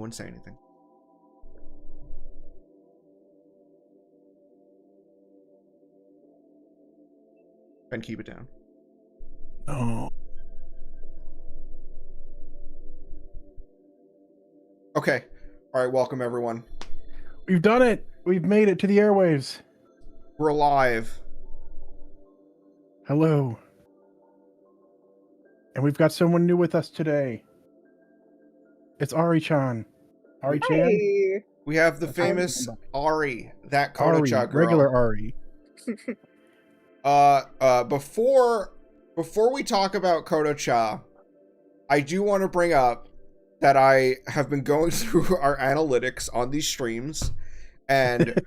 one say anything. Ben, keep it down. Oh. Okay. All right, welcome everyone. We've done it. We've made it to the airwaves. We're alive. Hello. And we've got someone new with us today. It's Ari-chan. Ari-chan? Hey. We have the famous Ari, that Ari, Kodocha Girl. regular Ari. Before we talk about Kodocha, I do want to bring up that I have been going through our analytics on these streams, and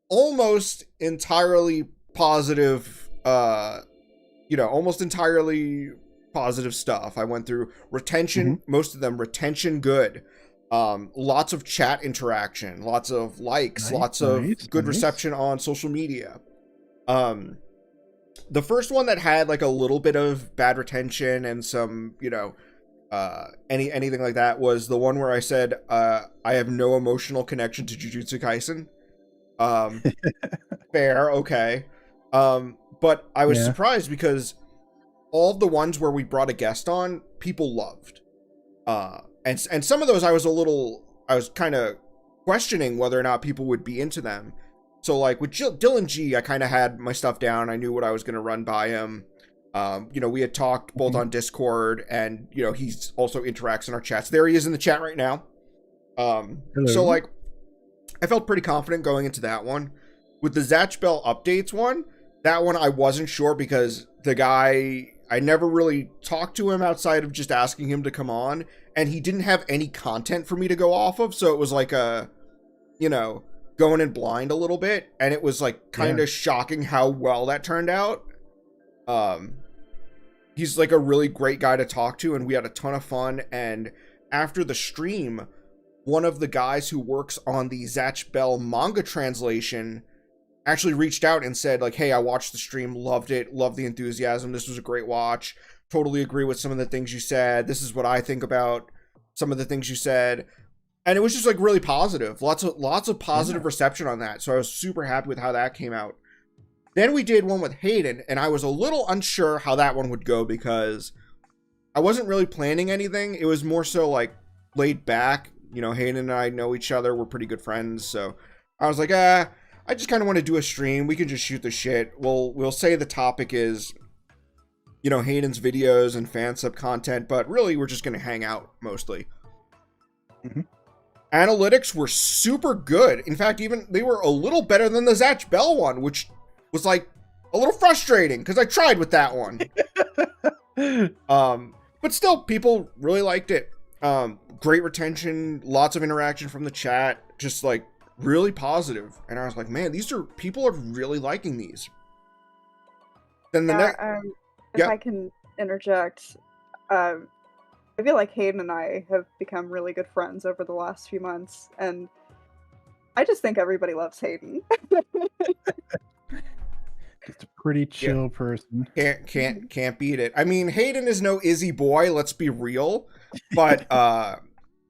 almost entirely positive, almost entirely positive stuff. I went through retention, most of them retention good. Lots of chat interaction, lots of likes, lots of good reception on social media. The first one that had like a little bit of bad retention and some, anything like that was the one where I said, I have no emotional connection to Jujutsu Kaisen. Fair, okay. But I was surprised because all of the ones where we brought a guest on, people loved. And some of those I was kind of questioning whether or not people would be into them. So like with Dylan G, I kind of had my stuff down. I knew what I was going to run by him. We had talked both on Discord and, he's also interacts in our chats. There he is in the chat right now. So like, I felt pretty confident going into that one. With the Zatch Bell updates one, that one I wasn't sure because the guy, I never really talked to him outside of just asking him to come on, and he didn't have any content for me to go off of, so it was like going in blind a little bit, and it was like kind of shocking how well that turned out. He's like a really great guy to talk to, and we had a ton of fun, and after the stream, one of the guys who works on the Zatch Bell manga translation actually reached out and said like, hey, I watched the stream, loved it, loved the enthusiasm, this was a great watch, totally agree with some of the things you said, this is what I think about some of the things you said. And it was just like really positive, lots of positive reception on that, so I was super happy with how that came out. Then we did one with Hayden, and I was a little unsure how that one would go because I wasn't really planning anything. It was more so like laid back, Hayden and I know each other, we're pretty good friends, so I was like, I just kind of want to do a stream. We can just shoot the shit. We'll say the topic is, Hayden's videos and fan sub content, but really we're just going to hang out mostly. Analytics were super good. In fact, even they were a little better than the Zatch Bell one, which was like a little frustrating because I tried with that one. But still, people really liked it. Great retention, lots of interaction from the chat, just like really positive, and I was like, man, people are really liking these. Then the next, if I can interject, I feel like Hayden and I have become really good friends over the last few months, and I just think everybody loves Hayden. Just a pretty chill person. Can't beat it. I mean, Hayden is no Izzy boy, let's be real, but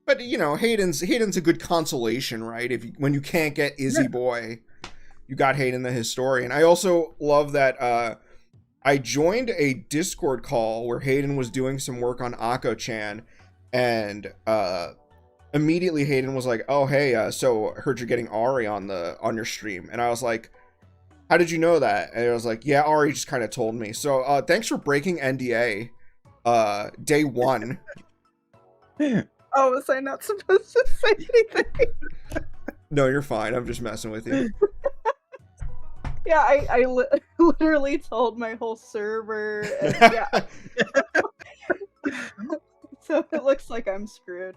Hayden's a good consolation, right? When you can't get Izzy boy, you got Hayden the historian. I also love that I joined a Discord call where Hayden was doing some work on Akko-chan, and immediately Hayden was like, "Oh hey, so I heard you're getting Ari on your stream," and I was like, "How did you know that?" And I was like, "Yeah, Ari just kind of told me." So thanks for breaking NDA, day one. Oh, was I not supposed to say anything? No, you're fine. I'm just messing with you. Yeah, I literally told my whole server. And yeah. So it looks like I'm screwed.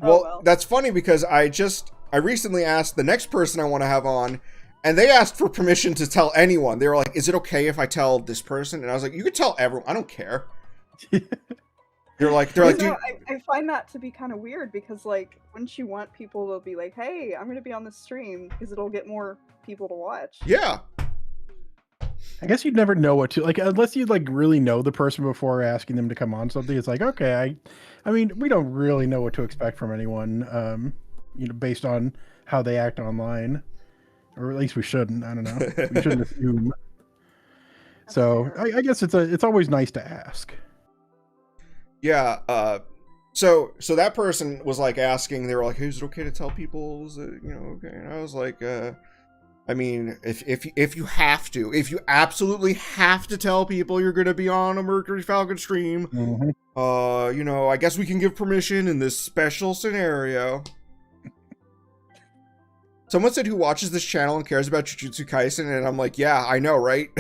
Well, that's funny because I recently asked the next person I want to have on, and they asked for permission to tell anyone. They were like, "Is it okay if I tell this person?" And I was like, "You could tell everyone. I don't care." They're like, I find that to be kind of weird because, like, wouldn't you want people to be like, "Hey, I'm going to be on this stream," because it'll get more people to watch. Yeah. I guess you'd never know what to like unless you like really know the person before asking them to come on something. It's like, okay, I mean, we don't really know what to expect from anyone, based on how they act online, or at least we shouldn't. I don't know. We shouldn't assume. So I guess it's always nice to ask. Yeah. So that person was like asking. They were like, "Hey, is it okay to tell people? Is it, okay?" And I was like, I mean, if you have to, if you absolutely have to tell people you're going to be on a Mercury Falcon stream, I guess we can give permission in this special scenario. Someone said, who watches this channel and cares about Jujutsu Kaisen? And I'm like, yeah, I know, right?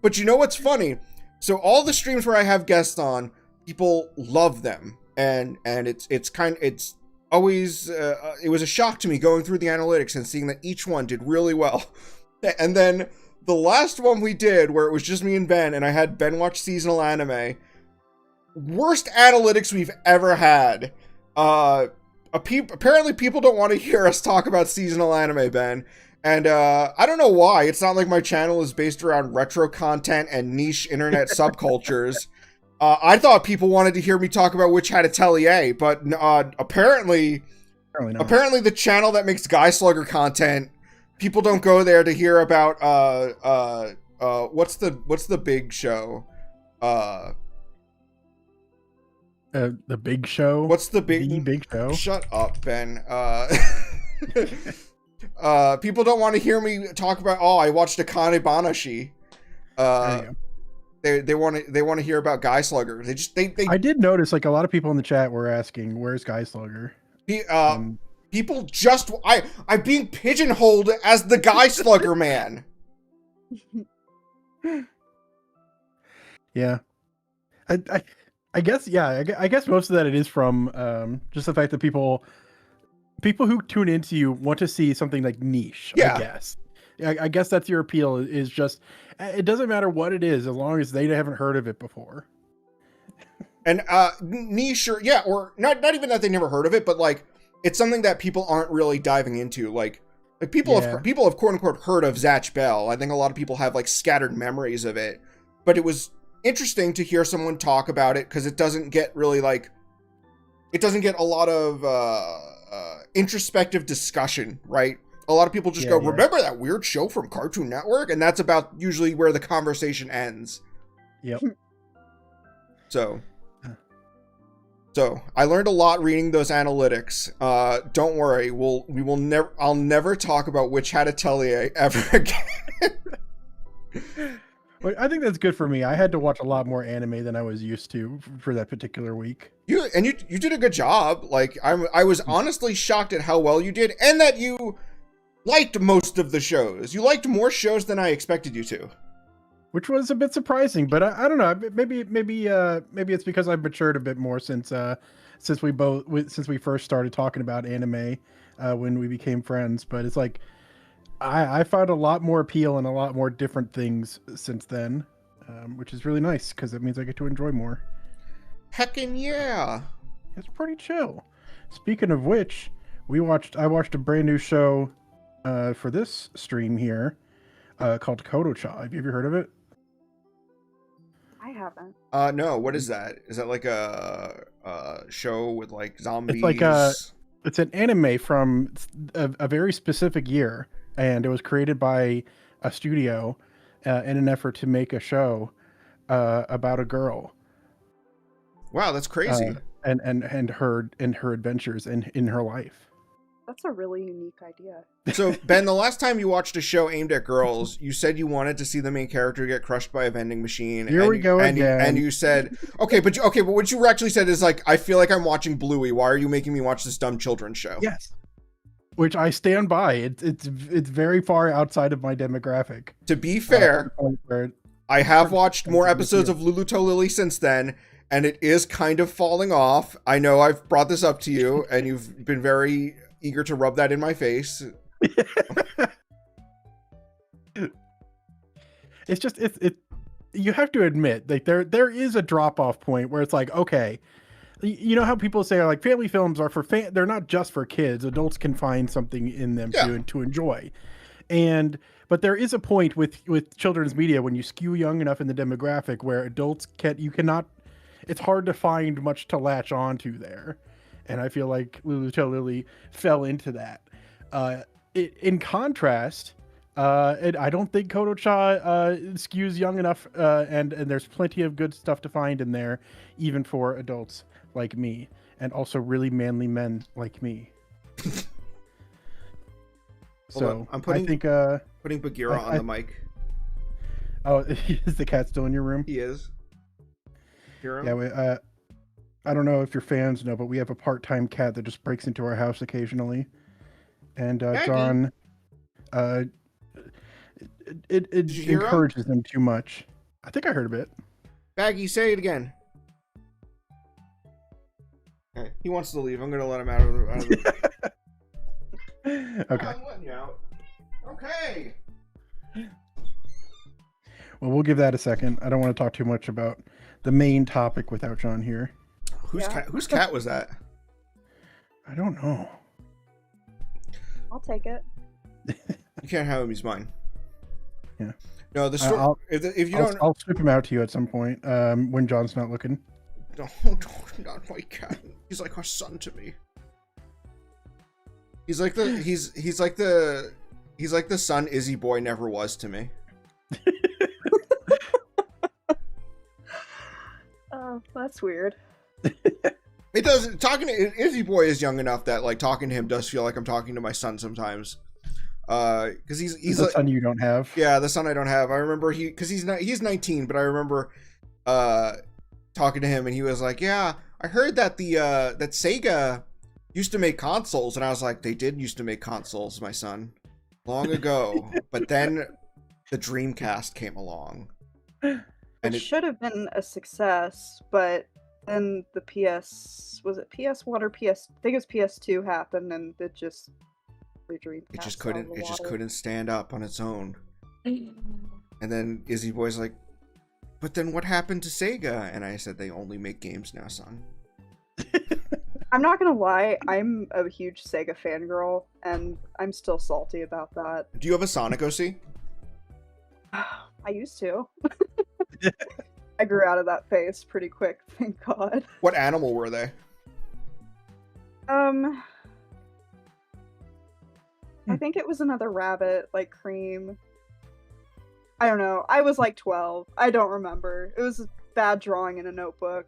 But you know what's funny? So all the streams where I have guests on, people love them, and it's always it was a shock to me going through the analytics and seeing that each one did really well. And then the last one we did, where it was just me and Ben, and I had Ben watch seasonal anime, worst analytics we've ever had. Apparently people don't want to hear us talk about seasonal anime, Ben. And I don't know why. It's not like my channel is based around retro content and niche internet subcultures. I thought people wanted to hear me talk about Witch Hat Atelier, but apparently the channel that makes Guy Slugger content, people don't go there to hear about what's the big show? The Big Show. What's the big show? Shut up, Ben. People don't want to hear me talk about. Oh, I watched Akane Banashi. They want to hear about Guy Slugger. They. I did notice like a lot of people in the chat were asking, "Where's Guy Slugger?" People just I'm being pigeonholed as the Guy Slugger man. Yeah, I guess I guess most of that it is from just the fact that people who tune into you want to see something like niche. Yeah. I guess that's your appeal, is just, it doesn't matter what it is as long as they haven't heard of it before. And niche, or not even that they never heard of it, but like it's something that people aren't really diving into. Like people have quote unquote heard of Zatch Bell. I think a lot of people have like scattered memories of it, but it was interesting to hear someone talk about it because it doesn't get a lot of introspective discussion, right? A lot of people just go, remember that weird show from Cartoon Network? And that's about usually where the conversation ends. Yep. So I learned a lot reading those analytics. Don't worry, I'll never talk about Witch Hat Atelier ever again. Well, I think that's good for me. I had to watch a lot more anime than I was used to for that particular week. You did a good job. Like I was honestly shocked at how well you did, and that you liked most of the shows. You liked more shows than I expected you to, which was a bit surprising. But I don't know. Maybe it's because I've matured a bit more since we first started talking about anime when we became friends. But it's like I found a lot more appeal and a lot more different things since then, which is really nice because it means I get to enjoy more. Heckin' yeah. It's pretty chill. Speaking of which, I watched a brand new show for this stream here called Kodocha. Have you ever heard of it? I haven't. No. What is that? Is that like a show with like zombies? It's an anime from a very specific year, and it was created by a studio in an effort to make a show about a girl. Wow, that's crazy. And her adventures in her life. That's a really unique idea. So, Ben, the last time you watched a show aimed at girls, you said you wanted to see the main character get crushed by a vending machine. Here we go again. And you said, but what you actually said is like, I feel like I'm watching Bluey. Why are you making me watch this dumb children's show? Yes. Which I stand by. It's very far outside of my demographic. To be fair, I have watched more episodes of Lulu To Lily since then, and it is kind of falling off. I know I've brought this up to you, and you've been very eager to rub that in my face. It's just you have to admit, like there is a drop off point where it's like, okay, you know how people say like family films are they're not just for kids. Adults can find something in them to enjoy. But there is a point with children's media when you skew young enough in the demographic where adults cannot. It's hard to find much to latch onto there, and I feel like Lulu Tell Lily fell into that. In contrast, I don't think Kodocha skews young enough, and there's plenty of good stuff to find in there, even for adults like me, and also really manly men like me. So I think putting Bagheera on the mic. Oh, is the cat still in your room? He is. Hear him? Yeah, I don't know if your fans know, but we have a part-time cat that just breaks into our house occasionally, and John, it encourages him too much. I think I heard a bit. Baggy, say it again. Okay, he wants to leave. I'm gonna let him out of the. Okay. I'm letting you out. Okay. Well, we'll give that a second. I don't want to talk too much about the main topic without John here. Whose cat was that? I don't know. I'll take it. You can't have him. He's mine. Yeah. No, the story. If you don't, I'll strip him out to you at some point when John's not looking. No, not my cat. He's like our son to me. He's like the son Izzy boy never was to me. Oh, that's weird. It does. Talking to Izzy boy is young enough that like talking to him does feel like I'm talking to my son sometimes. Because he's the like, son you don't have. Yeah, the son I don't have. I remember he's 19, but I remember talking to him and he was like, yeah, I heard that that Sega used to make consoles, and I was like, they did used to make consoles, my son, long ago. But then the Dreamcast came along. And it should have been a success, but then the was it PS1 or PS? I think it was PS2 happened, and it just couldn't stand up on its own. And then Izzy boy's like, but then what happened to Sega? And I said, they only make games now, son. I'm not gonna lie, I'm a huge Sega fangirl, and I'm still salty about that. Do you have a Sonic OC? I used to. I grew out of that phase pretty quick, thank God. What animal were they? I think it was another rabbit, like Cream. I don't know. I was like 12. I don't remember. It was a bad drawing in a notebook.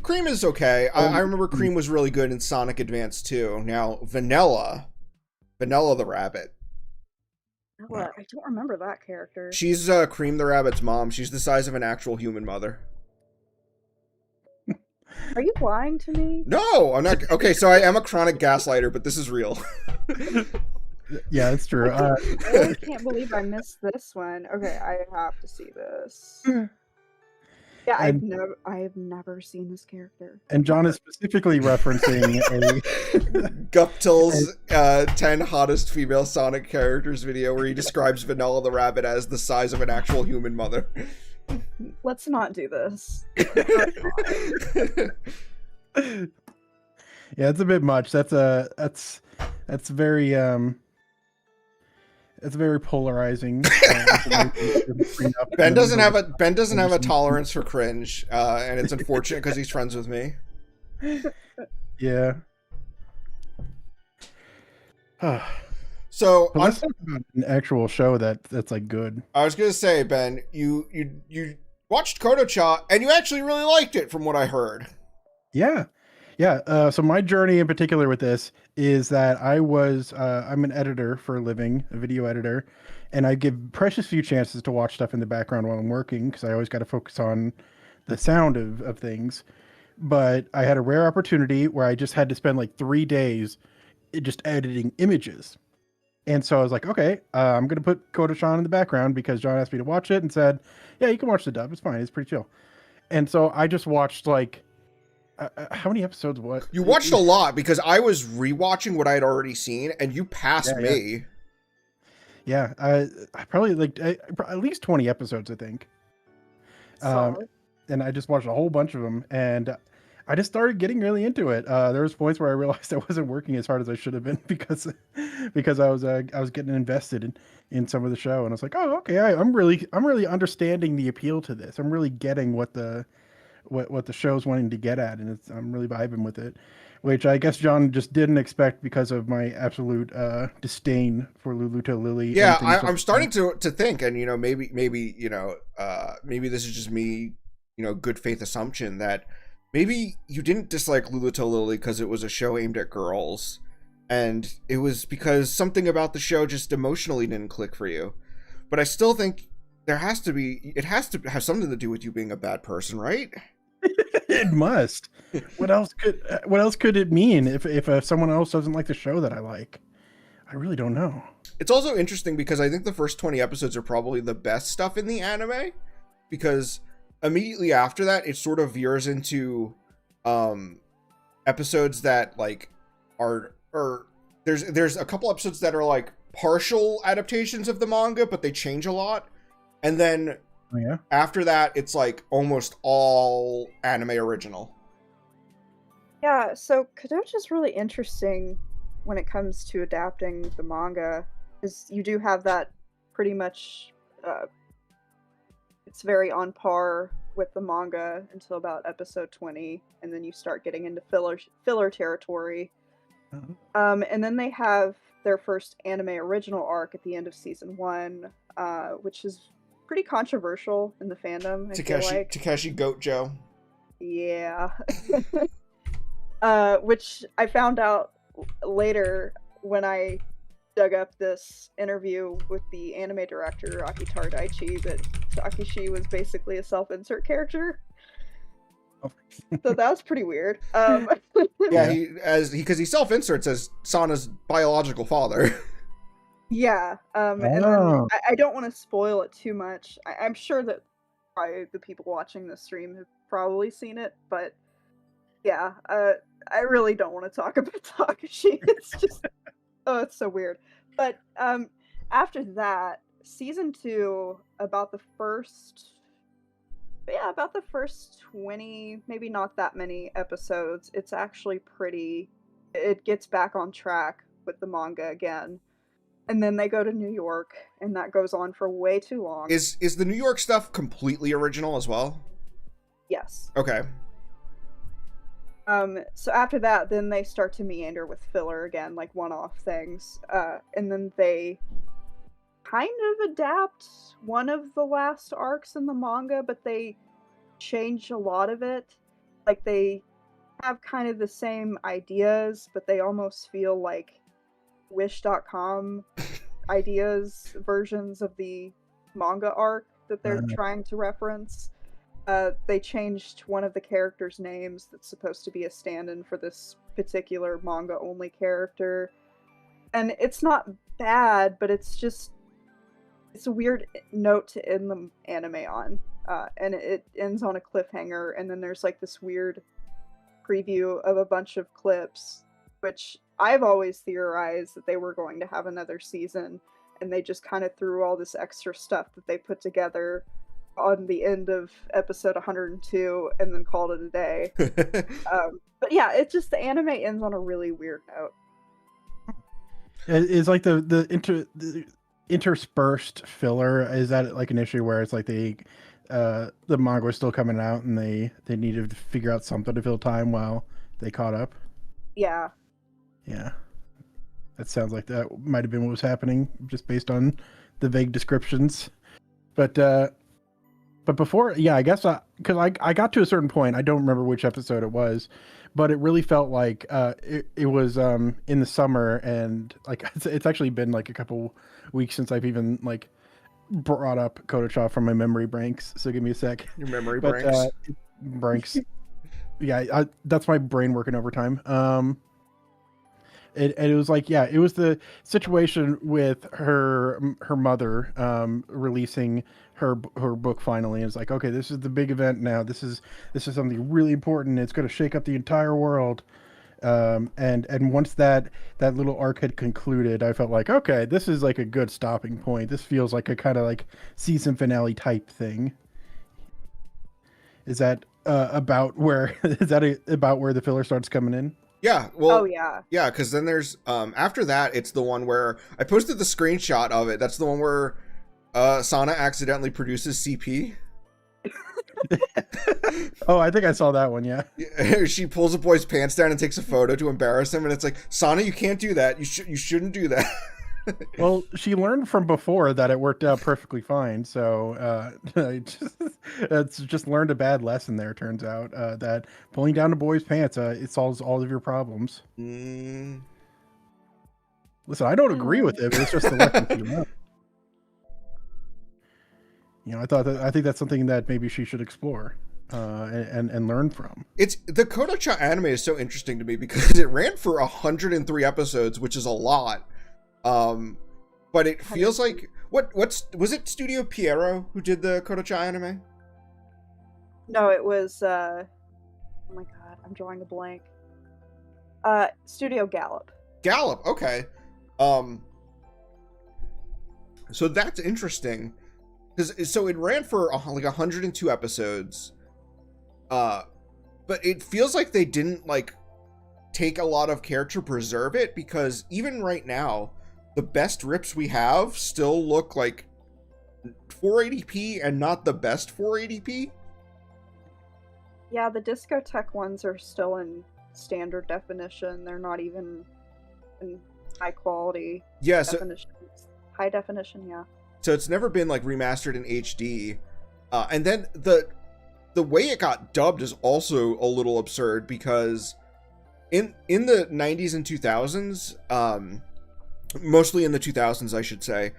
Cream is okay. I remember Cream was really good in Sonic Advance 2. Now, Vanilla the rabbit. What? I don't remember that character. She's Cream the rabbit's mom. She's the size of an actual human mother. Are you lying to me? No, I'm not. Okay, so I am a chronic gaslighter, but this is real. Yeah, that's true. I can't believe I missed this one. Okay, I have to see this. Yeah, I've never seen this character. And John is specifically referencing Guptil's 10 hottest female Sonic characters video where he describes Vanilla the rabbit as the size of an actual human mother. Let's not do this. Yeah, it's a bit much. That's very it's very polarizing. Ben doesn't have a tolerance for cringe, and it's unfortunate because he's friends with me. Yeah. So let's talk about an actual show that's like good. I was gonna say, Ben, you watched Kodocha and you actually really liked it, from what I heard. Yeah. So my journey in particular with this is that I'm an editor for a living, a video editor, and I give precious few chances to watch stuff in the background while I'm working because I always got to focus on the sound of things. But I had a rare opportunity where I just had to spend like 3 days just editing images. And so I was like, okay, I'm going to put Kodocha in the background because John asked me to watch it and said, yeah, you can watch the dub. It's fine. It's pretty chill. And so I just watched like, how many episodes? What you watched a lot because I was rewatching what I had already seen, and you passed me. Yeah, I probably like at least 20 episodes, I think. And I just watched a whole bunch of them, and I just started getting really into it. There was points where I realized I wasn't working as hard as I should have been because I was getting invested in some of the show, and I was like, oh, okay, I'm really understanding the appeal to this. I'm really getting what the show's wanting to get at, and I'm really vibing with it, which I guess John just didn't expect because of my absolute disdain for Lulu to Lily. Yeah, And things I'm starting to think, and maybe maybe this is just me, good faith assumption that maybe you didn't dislike Lulu to Lily because it was a show aimed at girls, and it was because something about the show just emotionally didn't click for you. But I still think it has to have something to do with you being a bad person, right? It must. What else could it mean if someone else doesn't like the show that I like? I really don't know. It's also interesting because I think the first 20 episodes are probably the best stuff in the anime, because immediately after that it sort of veers into episodes that like are, or there's a couple episodes that are like partial adaptations of the manga, but they change a lot. And then Oh, yeah. after that, it's like almost all anime original. Yeah, so Kodocha's really interesting when it comes to adapting the manga, is you do have that pretty much, it's very on par with the manga until about episode 20, and then you start getting into filler territory. And then they have their first anime original arc at the end of season 1, which is pretty controversial in the fandom, I feel like. Takeshi Goat Joe. Yeah. Which I found out later when I dug up this interview with the anime director, Akitar Daichi, that Takeshi was basically a self-insert character. So that was pretty weird. Yeah, because he self-inserts as Sana's biological father. Yeah, and then I don't want to spoil it too much. I'm sure that probably the people watching this stream have probably seen it, but yeah, I really don't want to talk about Takashi. It's just, oh, it's so weird. But after that, season 2, about the first 20, maybe not that many episodes, it's actually it gets back on track with the manga again. And then they go to New York, and that goes on for way too long. Is the New York stuff completely original as well? Yes. Okay. So after that, then they start to meander with filler again, like one-off things. And then they kind of adapt one of the last arcs in the manga, but they change a lot of it. Like, they have kind of the same ideas, but they almost feel like Wish.com ideas, versions of the manga arc that they're trying to reference. They changed one of the characters' names that's supposed to be a stand-in for this particular manga-only character. And it's not bad, but it's a weird note to end the anime on. And it ends on a cliffhanger, and then there's like this weird preview of a bunch of clips, which I've always theorized that they were going to have another season, and they just kind of threw all this extra stuff that they put together on the end of episode 102 and then called it a day. But yeah, it's just, the anime ends on a really weird note. Is like the interspersed filler, is that like an issue where it's like the manga was still coming out and they needed to figure out something to fill time while they caught up? Yeah. That sounds like that might have been what was happening, just based on the vague descriptions. But before, yeah, I guess because I got to a certain point, I don't remember which episode it was, but it really felt like it was in the summer, and like it's actually been like a couple weeks since I've even like brought up Kodocha from my memory banks. So give me a sec. Your memory banks. Branks. Yeah, that's my brain working overtime. It was like, yeah, it was the situation with her mother releasing her book finally. And it's like, okay, this is the big event now. This is something really important. It's going to shake up the entire world. And once that little arc had concluded, I felt like, okay, this is like a good stopping point. This feels like a kind of like season finale type thing. Is that about where is that about where the filler starts coming in? Yeah, Oh well, yeah. yeah, because then there's after that, it's the one where I posted the screenshot of it. That's the one where Sana accidentally produces CP. Oh, I think I saw that one. Yeah. She pulls a boy's pants down and takes a photo to embarrass him, and it's like, Sana, you can't do that. You shouldn't do that. Well, she learned from before that it worked out perfectly fine. So it's just learned a bad lesson there. Turns out that pulling down a boy's pants it solves all of your problems. Mm. Listen, I don't agree with it, but it's just a lesson she learned. You know, I think that's something that maybe she should explore and learn from. It's the Kodocha anime is so interesting to me because it ran for 103 episodes, which is a lot. But it feels like was it Studio Pierrot who did the Kodocha anime? No, it was oh my god, I'm drawing a blank. Studio Gallop. Gallop, okay. So that's interesting. So it ran for like 102 episodes. But it feels like they didn't like take a lot of care to preserve it, because even right now, the best rips we have still look like 480p and not the best 480p. Yeah, the Discotech ones are still in standard definition. They're not even in high quality definition. High definition, yeah. So it's never been like remastered in HD. And then the way it got dubbed is also a little absurd, because in the 90s and 2000s, mostly in the 2000s, I should say,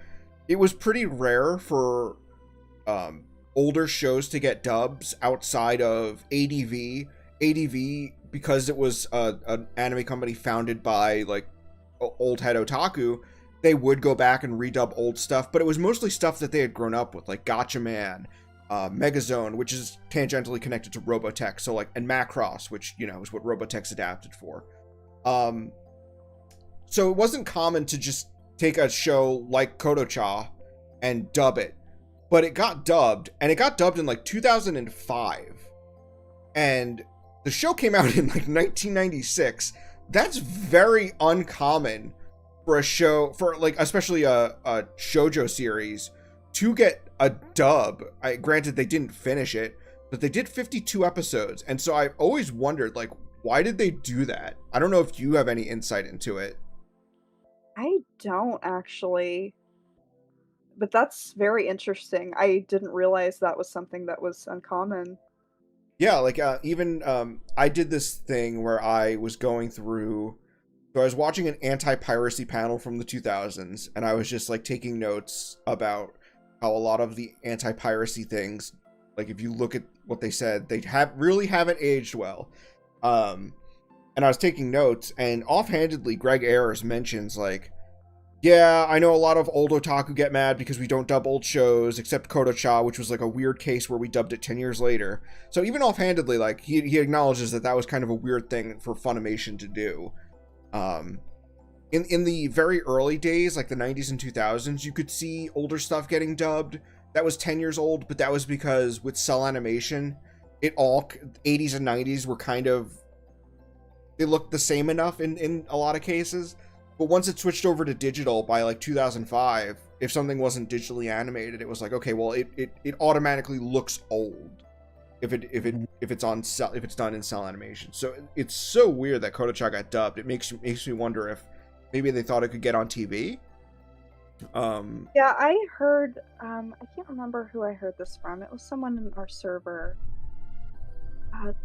it was pretty rare for older shows to get dubs outside of ADV. ADV, because it was an anime company founded by like old head otaku, they would go back and redub old stuff, but it was mostly stuff that they had grown up with, like Gotcha Man, Megazone, which is tangentially connected to Robotech, so like, and Macross, which, you know, is what Robotech's adapted for. So it wasn't common to just take a show like Kodocha and dub it, but it got dubbed, and it got dubbed in like 2005, and the show came out in like 1996. That's very uncommon for a show, for like especially a shoujo series, to get a dub. Granted, they didn't finish it, but they did 52 episodes, and so I've always wondered, like, why did they do that? I don't know if you have any insight into it. I don't actually, but that's very interesting. I didn't realize that was something that was uncommon. Yeah, like even I did this thing where I was going through. So I was watching an anti-piracy panel from the 2000s, and I was just like taking notes about how a lot of the anti-piracy things, like if you look at what they said, they really haven't aged well. And I was taking notes, and offhandedly, Greg Ayers mentions like, yeah, I know a lot of old otaku get mad because we don't dub old shows, except Kodocha, which was like a weird case where we dubbed it 10 years later. So even offhandedly, like he acknowledges that that was kind of a weird thing for Funimation to do. In the very early days, like the 90s and 2000s, you could see older stuff getting dubbed that was 10 years old, but that was because with cell animation, it all 80s and 90s were kind of, they looked the same enough in a lot of cases. But once it switched over to digital by like 2005, if something wasn't digitally animated, it was like, okay, well, it automatically looks old if it's done in cell animation. So it's so weird that Kodocha got dubbed. It makes me wonder if maybe they thought it could get on TV. Yeah, I heard, I can't remember who I heard this from. It was someone in our server.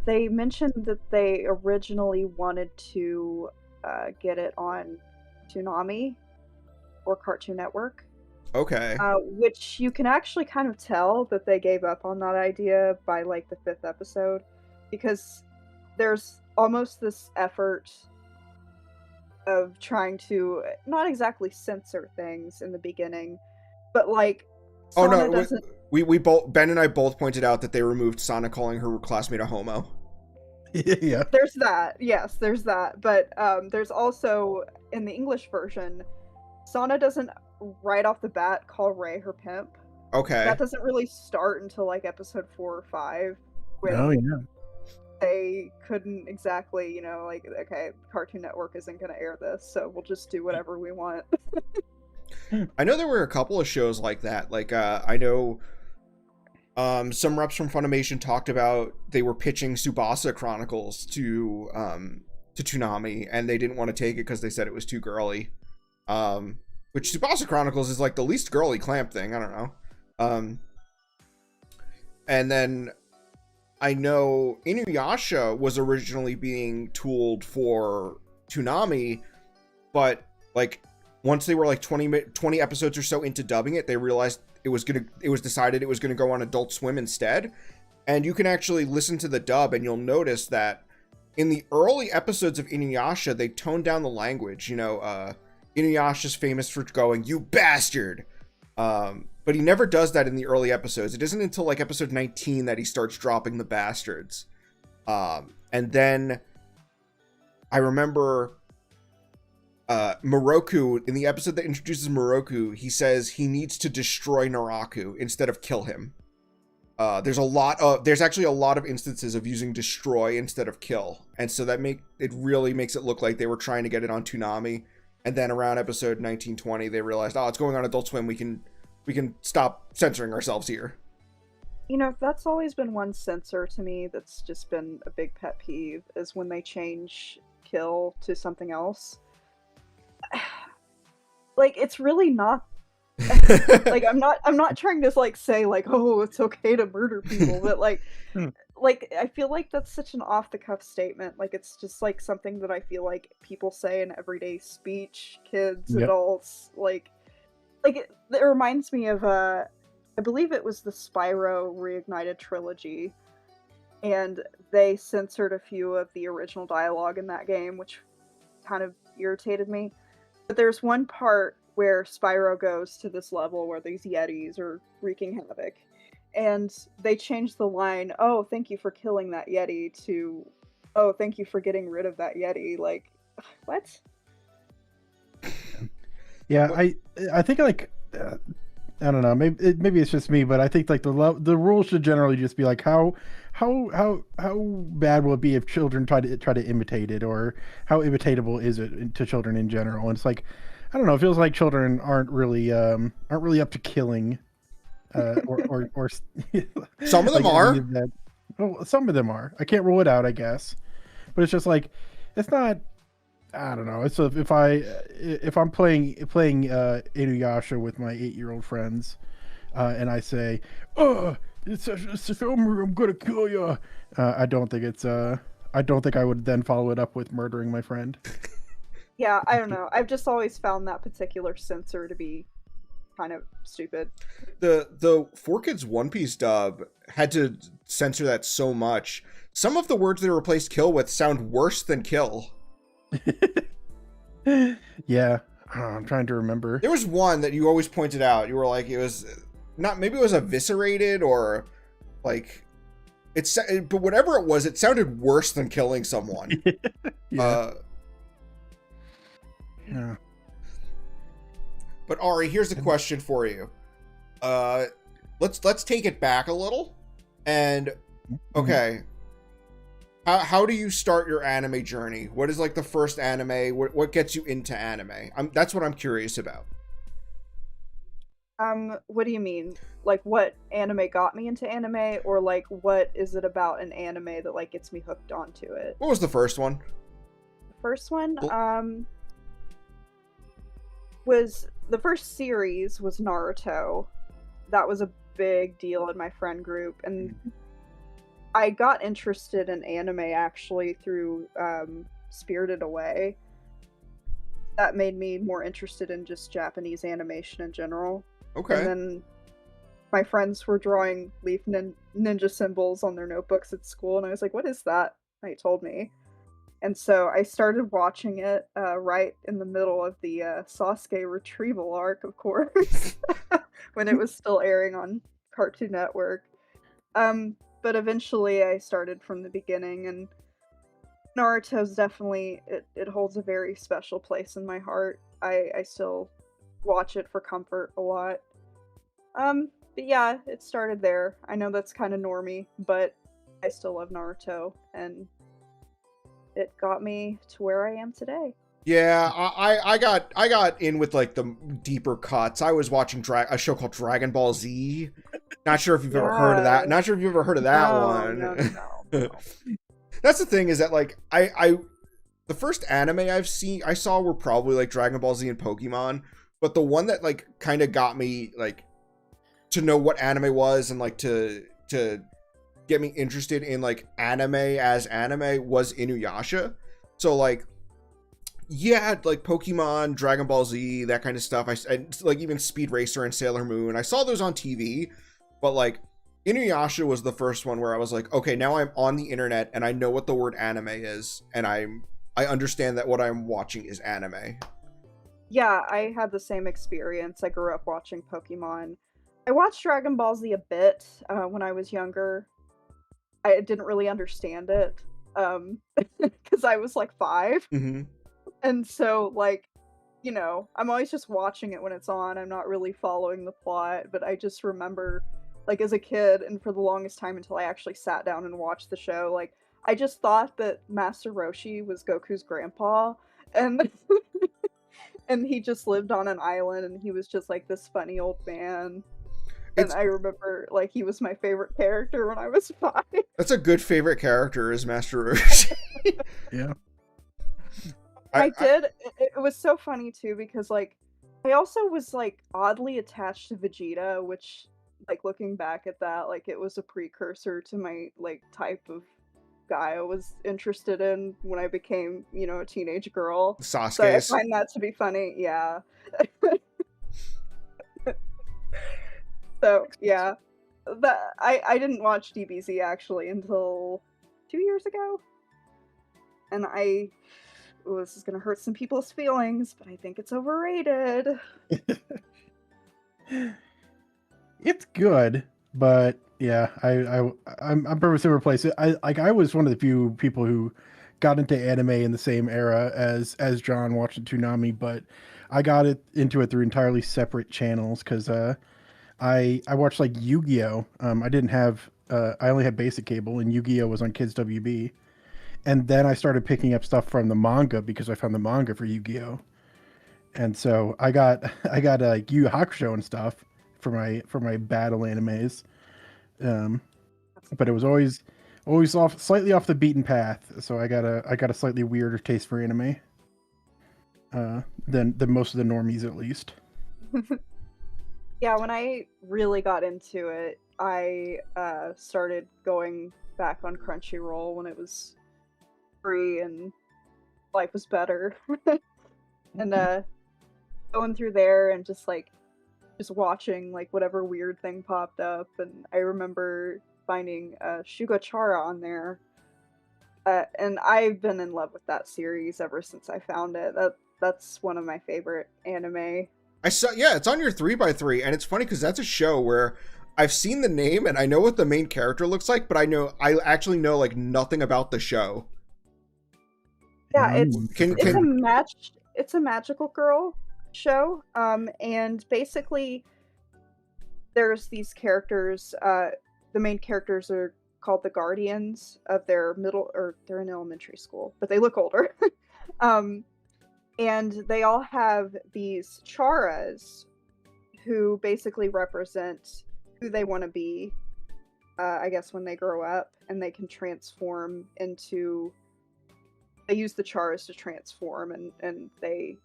They mentioned that they originally wanted to get it on Toonami or Cartoon Network. Okay. Which you can actually kind of tell that they gave up on that idea by like the 5th episode, because there's almost this effort of trying to not exactly censor things in the beginning, but like Sana doesn't... we both, Ben and I both pointed out that they removed Sana calling her classmate a homo. Yeah. There's that. Yes, there's that. But there's also, in the English version, Sana doesn't right off the bat call Ray her pimp. Okay. That doesn't really start until like episode 4 or 5. Oh yeah. They couldn't exactly, like, okay, Cartoon Network isn't going to air this, so we'll just do whatever we want. I know there were a couple of shows like that. Like, I know some reps from Funimation talked about they were pitching Tsubasa Chronicles to Toonami, and they didn't want to take it because they said it was too girly. Which Tsubasa Chronicles is like the least girly Clamp thing. I don't know. And then I know Inuyasha was originally being tooled for Toonami, but like once they were like 20 episodes or so into dubbing it, they realized it was decided it was gonna go on Adult Swim instead. And you can actually listen to the dub, and you'll notice that in the early episodes of Inuyasha, they toned down the language. Inuyasha's famous for going, "You bastard." But he never does that in the early episodes. It isn't until like episode 19 that he starts dropping the bastards. And then I remember Moroku, in the episode that introduces Moroku, he says he needs to destroy Naraku instead of kill him. There's actually a lot of instances of using destroy instead of kill. And so it really makes it look like they were trying to get it on Toonami. And then around episode 1920, they realized, oh, it's going on Adult Swim. We can stop censoring ourselves here. That's always been one censor to me that's just been a big pet peeve, is when they change kill to something else. Like, it's really not like, I'm not trying to like say like, oh, it's okay to murder people, but like I feel like that's such an off the cuff statement. Like, it's just like something that I feel like people say in everyday speech, kids, Yep. adults, like it reminds me of I believe it was the Spyro Reignited trilogy, and they censored a few of the original dialogue in that game, which kind of irritated me. But there's one part where Spyro goes to this level where these Yetis are wreaking havoc, and they change the line, "Oh, thank you for killing that Yeti," to, "Oh, thank you for getting rid of that Yeti." Like, what? Yeah, I think like I don't know, maybe it's just me, but I think like the rules should generally just be like how bad will it be if children try to imitate it, or how imitatable is it to children in general? And it's like, I don't know, it feels like children aren't really up to killing, or Some of them like are. any of that. Well, some of them are. I can't rule it out, I guess, but it's just like, it's not. I don't know. So if I'm playing Inuyasha with my 8-year-old friends, and I say, "Oh, it's Homer, I'm gonna kill you," I don't think I would then follow it up with murdering my friend. Yeah, I don't know. I've just always found that particular censor to be kind of stupid. The 4Kids One Piece dub had to censor that so much. Some of the words they replaced kill with sound worse than kill. Yeah, I'm trying to remember. There was one that you always pointed out. You were like, it was not, maybe it was eviscerated, or like but whatever it was, it sounded worse than killing someone. Yeah. But Ari, here's a question for you. Let's take it back a little. And okay, how do you start your anime journey? What is like the first anime? What gets you into anime? That's what I'm curious about. What do you mean? Like, what anime got me into anime, or like what is it about an anime that like gets me hooked onto it? What was the first one? The first one, was the first series was Naruto. That was a big deal in my friend group, and I got interested in anime actually through Spirited Away. That made me more interested in just Japanese animation in general. Okay. And then my friends were drawing leaf ninja symbols on their notebooks at school, and I was like, what is that? And they told me. And so I started watching it right in the middle of the Sasuke retrieval arc, of course, when it was still airing on Cartoon Network. But eventually I started from the beginning, and Naruto's definitely, it holds a very special place in my heart. I still watch it for comfort a lot. But yeah, it started there. I know that's kind of normie, but I still love Naruto, and it got me to where I am today. Yeah, I got in with like the deeper cuts. I was watching a show called Dragon Ball Z. Not sure if you've ever heard of Yeah. that. Not sure if you've ever heard of that No, one. no. That's the thing, is that like I the first anime I saw were probably like Dragon Ball Z and Pokemon, but the one that like kind of got me like to know what anime was and like to get me interested in like anime as anime was Inuyasha. So like, yeah, like Pokemon, Dragon Ball Z, that kind of stuff. I like even Speed Racer and Sailor Moon. I saw those on TV, but like Inuyasha was the first one where I was like, okay, now I'm on the internet and I know what the word anime is, and I understand that what I'm watching is anime. Yeah, I had the same experience. I grew up watching Pokemon. I watched Dragon Ball Z a bit when I was younger. I didn't really understand it because I was like 5. Mm-hmm. And so, like, you know, I'm always just watching it when it's on. I'm not really following the plot, but I just remember, like, as a kid, and for the longest time until I actually sat down and watched the show, like, I just thought that Master Roshi was Goku's grandpa, and and he just lived on an island, and he was just like this funny old man. And It's I remember, like, he was my favorite character when I was 5. That's a good favorite character, is Master Roshi. Yeah. I did. It was so funny too because like I also was like oddly attached to Vegeta, which like looking back at that, like it was a precursor to my like type of guy I was interested in when I became, you know, a teenage girl. So I Sasuke's. find that to be funny. Yeah. So yeah, that I didn't watch DBZ actually until 2 years ago, and this is gonna hurt some people's feelings, but I think it's overrated. It's good, but yeah, I'm pretty similar place. I was one of the few people who got into anime in the same era as John watching Toonami, but I got into it through entirely separate channels because I watched like Yu-Gi-Oh. I didn't have I only had basic cable, and Yu-Gi-Oh was on Kids WB, and then I started picking up stuff from the manga because I found the manga for Yu-Gi-Oh. And so I got Yu Yu Hakusho and stuff for my battle animes, but it was always slightly off the beaten path. So I got a slightly weirder taste for anime than most of the normies, at least. Yeah, when I really got into it, I started going back on Crunchyroll when it was free and life was better. And going through there and just watching like whatever weird thing popped up, and I remember finding Shugachara on there, and I've been in love with that series ever since I found it. That's one of my favorite anime. I saw, yeah, it's on your 3x3, and it's funny because that's a show where I've seen the name and I know what the main character looks like, but I actually know like nothing about the show. Yeah, it's a magical girl show, and basically there's these characters. The main characters are called the guardians of their middle, or they're in elementary school, but they look older. And they all have these charas who basically represent who they want to be, I guess, when they grow up, and they can transform into. They use the charas to transform, and they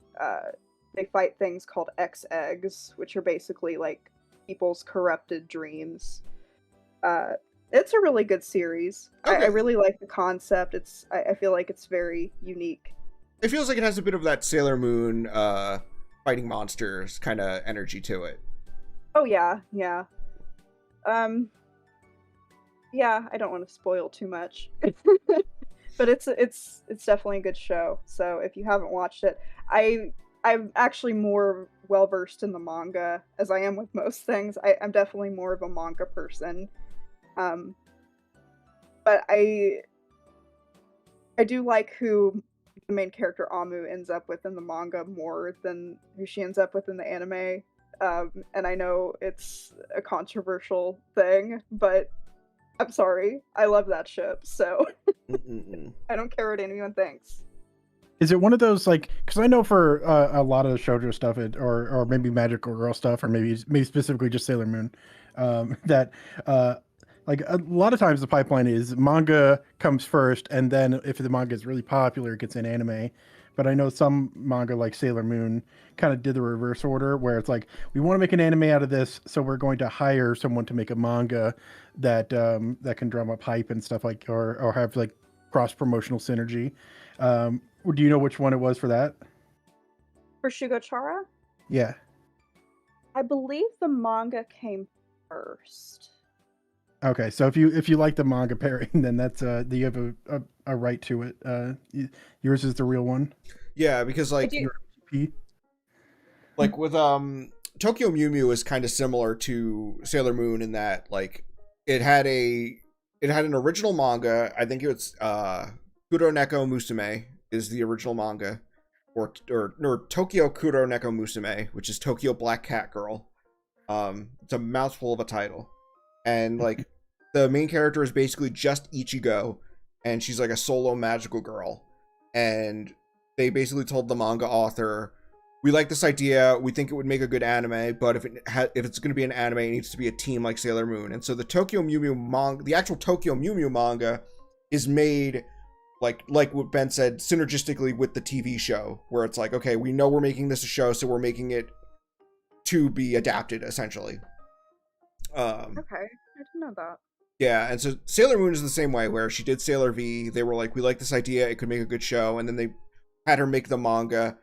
fight things called X-eggs, which are basically like people's corrupted dreams. It's a really good series. Okay. I really like the concept. I feel like it's very unique. It feels like it has a bit of that Sailor Moon fighting monsters kind of energy to it. Oh yeah, yeah. Yeah, I don't want to spoil too much. But it's definitely a good show. So if you haven't watched it, I'm actually more well versed in the manga, as I am with most things. I'm definitely more of a manga person. But I do like who the main character Amu ends up with in the manga more than who she ends up with in the anime. And I know it's a controversial thing, but I'm sorry. I love that ship, so Mm-mm-mm. I don't care what anyone thinks. Is it one of those like? Because I know for a lot of the shoujo stuff, or maybe magical girl stuff, or maybe specifically just Sailor Moon, that like a lot of times the pipeline is manga comes first, and then if the manga is really popular, it gets in anime. But I know some manga like Sailor Moon kind of did the reverse order, where it's like we want to make an anime out of this, so we're going to hire someone to make a manga that can drum up hype and stuff like, or have like cross promotional synergy. Um, do you know which one it was for that? For Shugochara, Yeah. I believe the manga came first. Okay, so if you like the manga pairing, then that's you have a right to it. Yours is the real one. Yeah, because I like do. like with Tokyo Mew Mew is kind of similar to Sailor Moon in that like it had an original manga. I think it was Kuro Neko Musume is the original manga, or Tokyo Kuro Neko Musume, which is Tokyo Black Cat Girl. It's a mouthful of a title, and like the main character is basically just Ichigo, and she's like a solo magical girl, and they basically told the manga author, we like this idea, we think it would make a good anime, but if it's going to be an anime, it needs to be a team like Sailor Moon. And so the Tokyo Mew Mew manga, the actual Tokyo Mew Mew manga, is made like what Ben said, synergistically with the TV show, where it's like, okay, we know we're making this a show, so we're making it to be adapted essentially. Okay, I didn't know that. Yeah, and so Sailor Moon is the same way, where she did Sailor V. They were like, we like this idea, it could make a good show, and then they had her make the manga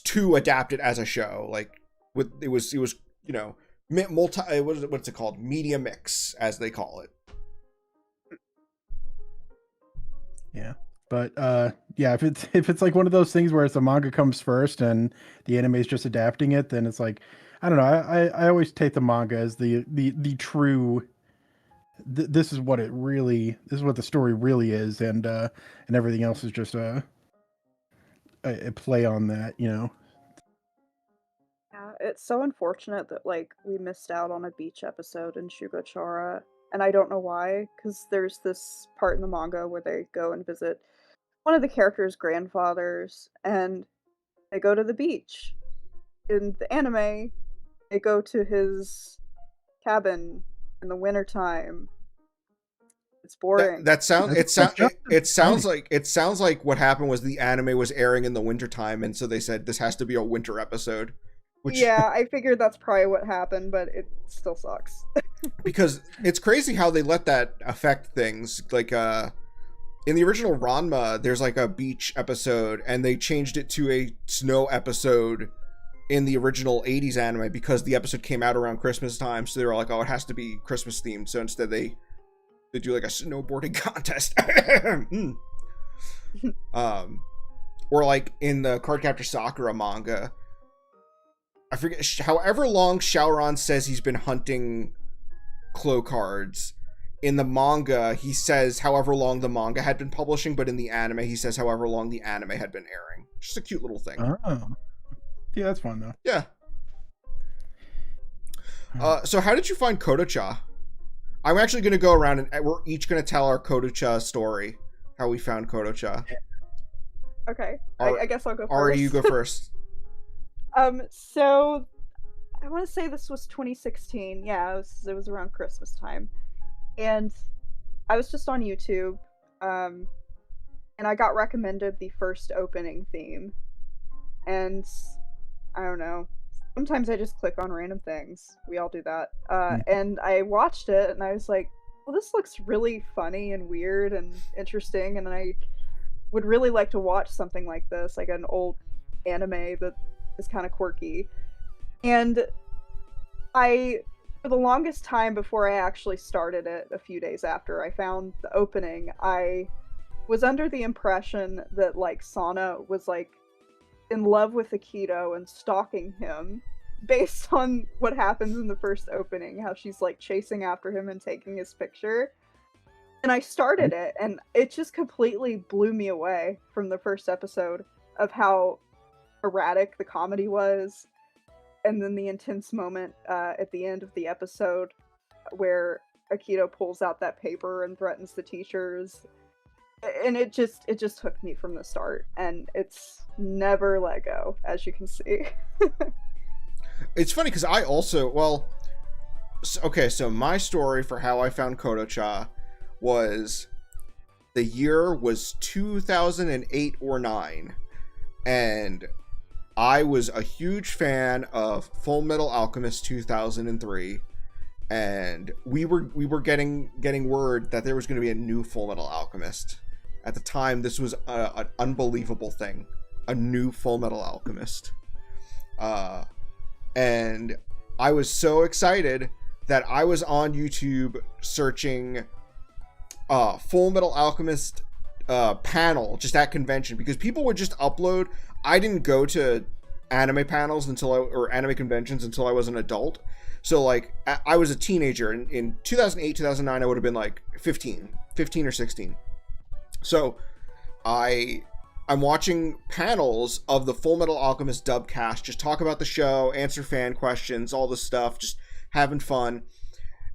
to adapt it as a show. Like with it was you know multi what's it called, media mix as they call it. Yeah, but yeah, if it's like one of those things where it's the manga comes first and the anime is just adapting it, then it's like I don't know. I always take the manga as the true. This is what it really. This is what the story really is, and everything else is just a play on that. You know. Yeah, it's so unfortunate that like we missed out on a beach episode in Shugochara, and I don't know why. Because there's this part in the manga where they go and visit one of the characters' grandfathers, and they go to the beach. In the anime, they go to his cabin in the wintertime. It's boring. That sounds Exciting. it sounds like what happened was the anime was airing in the wintertime, and so they said this has to be a winter episode, which Yeah, I figured that's probably what happened, but it still sucks. because it's crazy how they let that affect things. Like in the original Ranma, there's like a beach episode, and they changed it to a snow episode in the original 80s anime because the episode came out around Christmas time, so they were like, oh, it has to be Christmas themed. So instead they do like a snowboarding contest. Or like in the Cardcaptor Sakura manga, I forget, however long Shaoran says he's been hunting Clo cards. In the manga, he says however long the manga had been publishing, but in the anime, he says however long the anime had been airing. Just a cute little thing. Oh, yeah, that's fun though. Yeah. So how did you find Kodocha? I'm actually going to go around and we're each going to tell our Kodocha story, how we found Kodocha. Okay, I guess I'll go first. Ari, you go first. So I want to say this was 2016. Yeah, it was around Christmas time, and I was just on YouTube, and I got recommended the first opening theme, and I don't know. Sometimes I just click on random things. We all do that. And I watched it, and I was like, well, this looks really funny and weird and interesting, and I would really like to watch something like this, like an old anime that is kind of quirky. And for the longest time before I actually started it, a few days after I found the opening, I was under the impression that, like, Sana was, like, in love with Akito and stalking him based on what happens in the first opening, how she's, like, chasing after him and taking his picture. And I started it, and it just completely blew me away from the first episode of how erratic the comedy was, and then the intense moment at the end of the episode where Akito pulls out that paper and threatens the teachers. And it just hooked me from the start, and it's never let go, as you can see. It's funny because I also, well, okay, so my story for how I found Kodocha was, the year was 2008 or 9, and I was a huge fan of Full Metal Alchemist 2003, and we were getting word that there was going to be a new Full Metal Alchemist. At the time, this was an unbelievable thing, a new Full Metal Alchemist. And I was so excited that I was on YouTube searching Full Metal Alchemist panel just at convention, because people would just upload. I didn't go to anime panels or anime conventions until I was an adult. So like I was a teenager in 2008, 2009, I would have been like 15 or 16. So I'm watching panels of the Full Metal Alchemist dub cast, just talk about the show, answer fan questions, all this stuff, just having fun.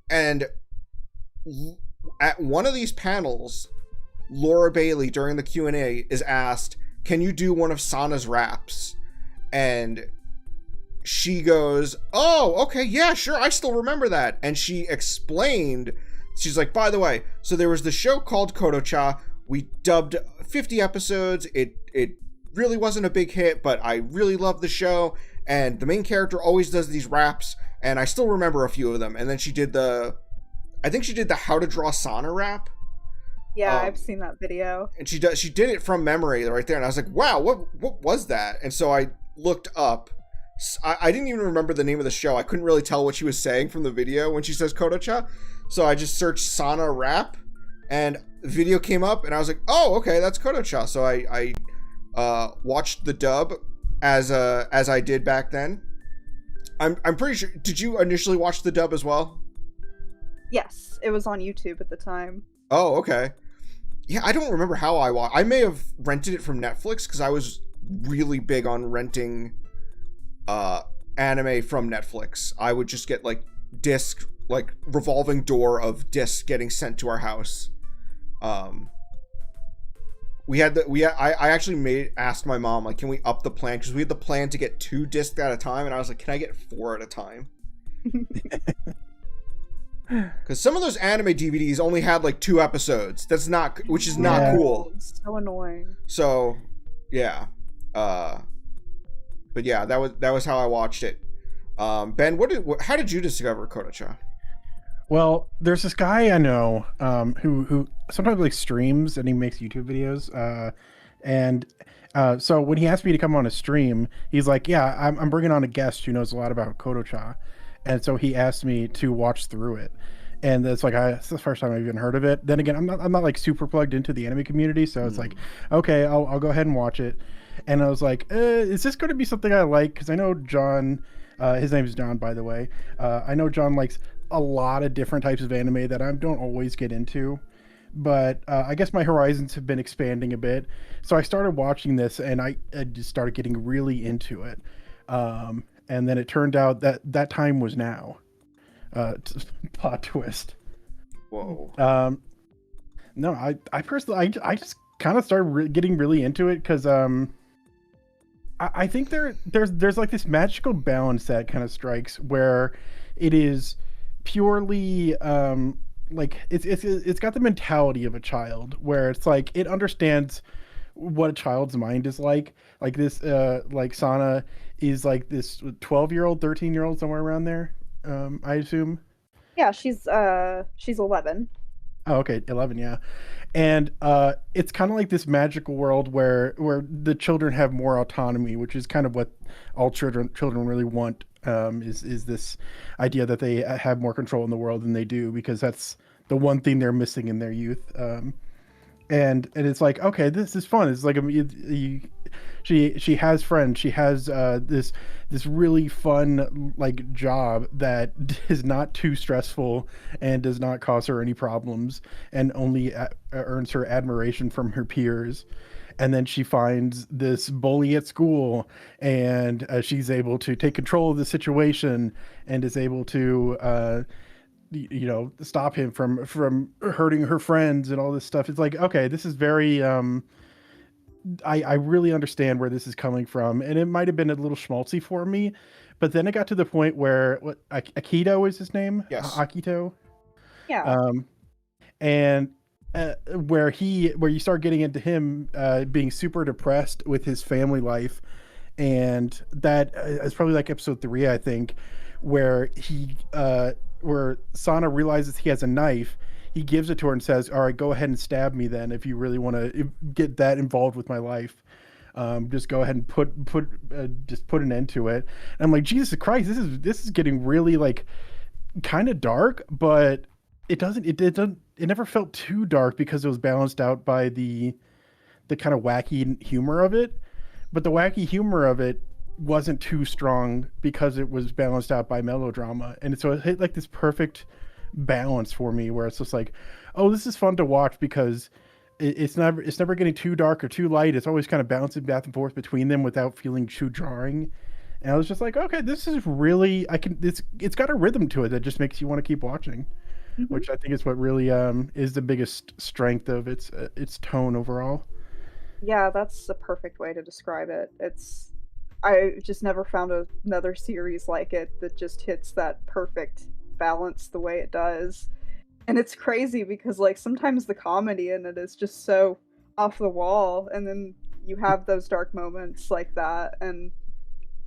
And at one of these panels, Laura Bailey, during the Q&A, is asked, can you do one of Sana's raps? And she goes, oh, okay, yeah, sure, I still remember that. And she explained, she's like, by the way, so there was the show called Kodocha. We dubbed 50 episodes. It really wasn't a big hit, but I really loved the show. And the main character always does these raps, and I still remember a few of them. And then she did I think she did the How to Draw Sana rap. Yeah, I've seen that video. And she did it from memory right there. And I was like, wow, what was that? And so I looked up. I didn't even remember the name of the show. I couldn't really tell what she was saying from the video when she says Kodocha. So I just searched Sana rap, and the video came up, and I was like, oh, okay, that's Kodocha. So I watched the dub as I did back then. I'm pretty sure. Did you initially watch the dub as well? Yes, it was on YouTube at the time. Oh, okay. Yeah, I don't remember how I watched. I may have rented it from Netflix, because I was really big on renting anime from Netflix. I would just get like disc, like revolving door of discs getting sent to our house. I actually asked my mom, like, can we up the plan? Because we had the plan to get 2 discs at a time, and I was like, can I get 4 at a time? Because some of those anime DVDs only had like 2 episodes. Which is not cool. It's so annoying. So, yeah. But yeah, that was how I watched it. Ben, how did you discover Kodocha? Well, there's this guy I know who sometimes like streams, and he makes YouTube videos. So when he asked me to come on a stream, he's like, "Yeah, I'm bringing on a guest who knows a lot about Kodocha," and so he asked me to watch through it. And it's like it's the first time I've even heard of it. Then again, I'm not like super plugged into the anime community, so it's like, okay, I'll go ahead and watch it. And I was like, is this going to be something I like? Because I know John, his name is John, by the way. I know John likes a lot of different types of anime that I don't always get into. But I guess my horizons have been expanding a bit. So I started watching this, and I just started getting really into it. And then it turned out that time was now. Plot twist. Whoa. No, I personally, I just kind of started getting really into it because I think there's like this magical balance that kind of strikes where it is purely like it's got the mentality of a child, where it's like it understands what a child's mind is like this like Sana is like this 12-year-old 13-year-old, somewhere around there, I assume. Yeah, she's 11. Oh, okay, 11, yeah. And it's kind of like this magical world where the children have more autonomy, which is kind of what all children really want, is this idea that they have more control in the world than they do, because that's the one thing they're missing in their youth. And it's like, okay, this is fun. It's like she has friends. She has this really fun like job that is not too stressful and does not cause her any problems, and only earns her admiration from her peers. And then she finds this bully at school, and she's able to take control of the situation, and is able to stop him from hurting her friends and all this stuff. It's like, okay, this is very I really understand where this is coming from, and it might have been a little schmaltzy for me, but then it got to the point where Akito is his name, Yes. Akito, Yeah. um, and where you start getting into him being super depressed with his family life, and that is probably like episode 3, I think, where where Sana realizes he has a knife. He gives it to her and says, "All right, go ahead and stab me then if you really want to get that involved with my life. Just go ahead and just put an end to it." And I'm like, Jesus Christ, this is getting really like kind of dark, but it never felt too dark because it was balanced out by the kind of wacky humor of it. But the wacky humor of it wasn't too strong because it was balanced out by melodrama, and so it hit like this perfect balance for me where it's just like, oh, this is fun to watch because it's never getting too dark or too light. It's always kind of bouncing back and forth between them without feeling too jarring. And I was just like, okay, this is really it's got a rhythm to it that just makes you want to keep watching, which I think is what really is the biggest strength of its tone overall. Yeah, that's the perfect way to describe it. I just never found another series like it that just hits that perfect balance the way it does. And it's crazy because like sometimes the comedy in it is just so off the wall, and then you have those dark moments like that, and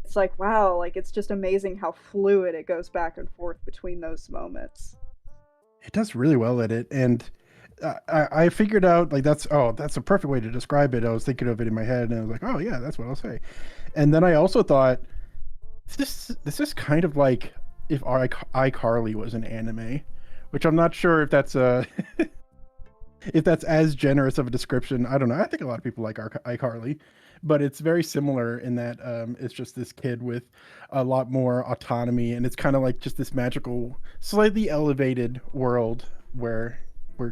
it's like, wow, like it's just amazing how fluid it goes back and forth between those moments. It does really well at it, and I figured out like that's a perfect way to describe it. I was thinking of it in my head, and I was like, oh yeah, that's what I'll say. And then I also thought this is kind of like if iCarly was an anime, which I'm not sure if that's if that's as generous of a description. I don't know. I think a lot of people like iCarly, but it's very similar in that it's just this kid with a lot more autonomy, and it's kind of like just this magical, slightly elevated world where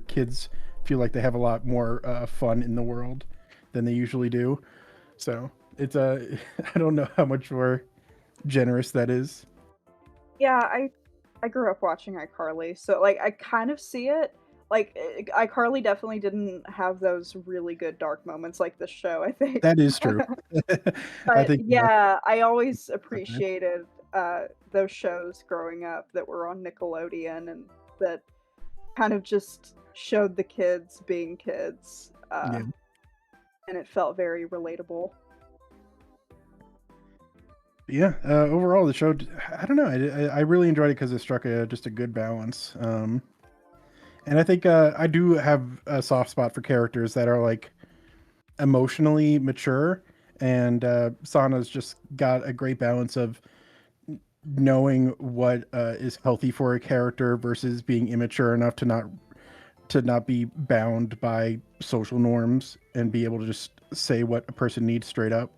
kids feel like they have a lot more fun in the world than they usually do. So it's I don't know how much more generous that is. Yeah, I grew up watching iCarly, so like I kind of see it. Like iCarly definitely didn't have those really good dark moments like this show, I think. That is true. I But think yeah, I always appreciated those shows growing up that were on Nickelodeon and that kind of just showed the kids being kids, yeah. and it felt very relatable. Yeah, overall the show, I don't know, I really enjoyed it because it struck just a good balance. And I think I do have a soft spot for characters that are like emotionally mature, and Sana's just got a great balance of knowing what is healthy for a character versus being immature enough to not be bound by social norms and be able to just say what a person needs straight up.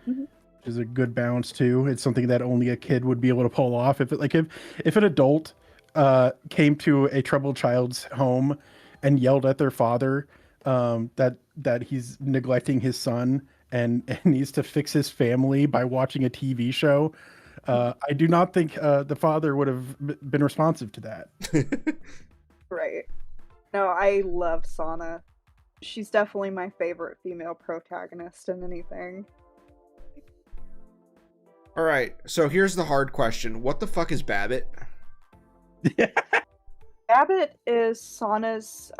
Mhm. Is a good balance too. It's something that only a kid would be able to pull off. If an adult came to a troubled child's home and yelled at their father that he's neglecting his son and needs to fix his family by watching a TV show, I do not think the father would have been responsive to that. Right. No, I love Sana. She's definitely my favorite female protagonist in anything. All right, so here's the hard question. What the fuck is Babbitt? Babbitt is Sana's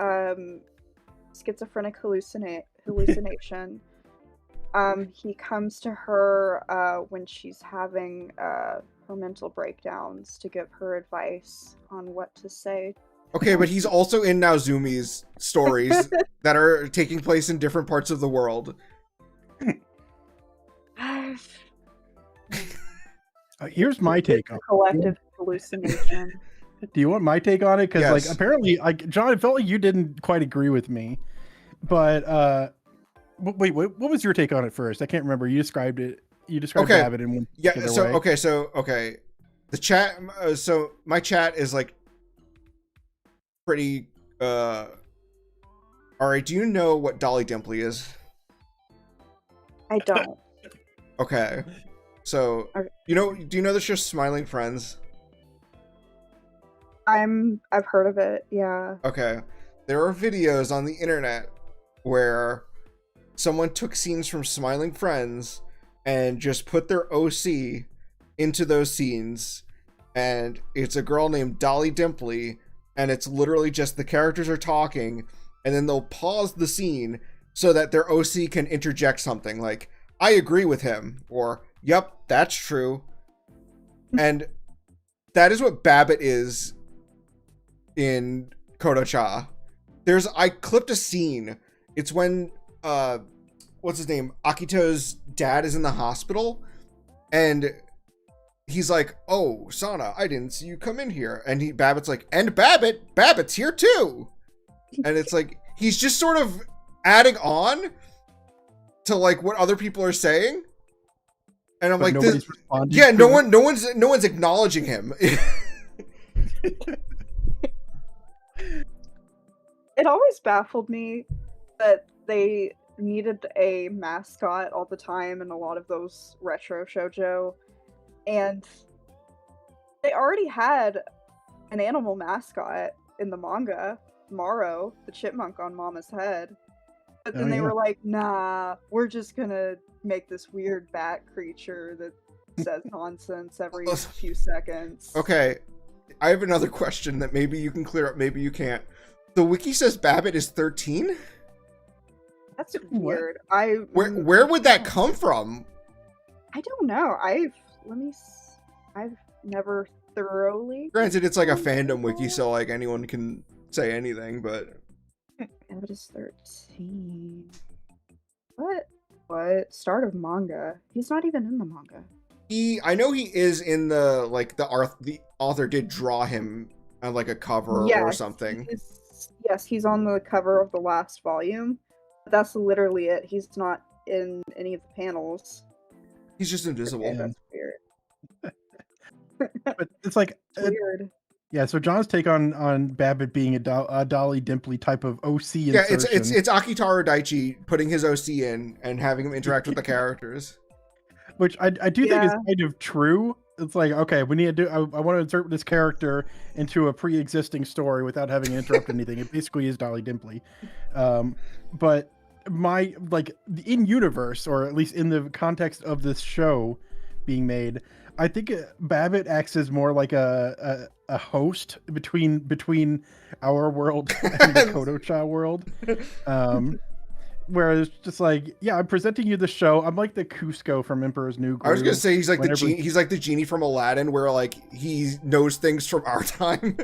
schizophrenic hallucination. He comes to her when she's having her mental breakdowns to give her advice on what to say. Okay, but he's also in Naozumi's stories that are taking place in different parts of the world. Here's my take on collective hallucination. Do you want my take on it? Because Yes. like apparently, like John, it felt like you didn't quite agree with me. But wait, what was your take on it first? I can't remember. You described it. You described Okay. Babbitt in one Yeah. particular way. Okay. The chat. So my chat is like pretty. All right. Do you know what Dolly Dimpley is? I don't. Okay. So Okay. do you know the show Smiling Friends? I've heard of it. Yeah. Okay. There are videos on the internet where someone took scenes from Smiling Friends and just put their OC into those scenes, and it's a girl named Dolly Dimpley, and it's literally just the characters are talking, and then they'll pause the scene so that their OC can interject something like, I agree with him, or, yep, that's true. And that is what Babbitt is in Kodocha. I clipped a scene. It's when what's his name? Akito's dad is in the hospital, and he's like, "Oh, Sana, I didn't see you come in here." And Babbitt's like, "And Babbitt's here too." And it's like he's just sort of adding on to like what other people are saying. And I'm like, yeah, no one's acknowledging him. It always baffled me that they needed a mascot all the time in a lot of those retro shoujo, and they already had an animal mascot in the manga, Maro, the chipmunk on Mama's head. But then they were like, nah, we're just gonna make this weird bat creature that says nonsense every few seconds. Okay, I have another question that maybe you can clear up, maybe you can't. The wiki says Babbitt is 13? That's weird. Where would that come from? I don't know. I've never thoroughly. Granted, it's like a fandom wiki, so like anyone can say anything, but Babbitt is 13. What? Start of manga. He's not even in the manga. I know he is in the author did draw him on like a cover or something. Yes, he's on the cover of the last volume. But that's literally it. He's not in any of the panels. He's just invisible. Okay, that's weird. But it's like weird. Yeah, so John's take on Babbitt being a Dolly Dimpley type of OC insertion. Yeah, it's Akitaro Daichi putting his OC in and having him interact with the characters. Which I do think is kind of true. It's like, okay, we need to do. I want to insert this character into a pre-existing story without having to interrupt anything. It basically is Dolly Dimpley, but in universe, or at least in the context of this show being made, I think Babbitt acts as more like a host between our world and the Kodocha world. Where it's just like, yeah, I'm presenting you the show. I'm like the Cusco from Emperor's New Groove. I was gonna say he's like the genie from Aladdin, where like he knows things from our time.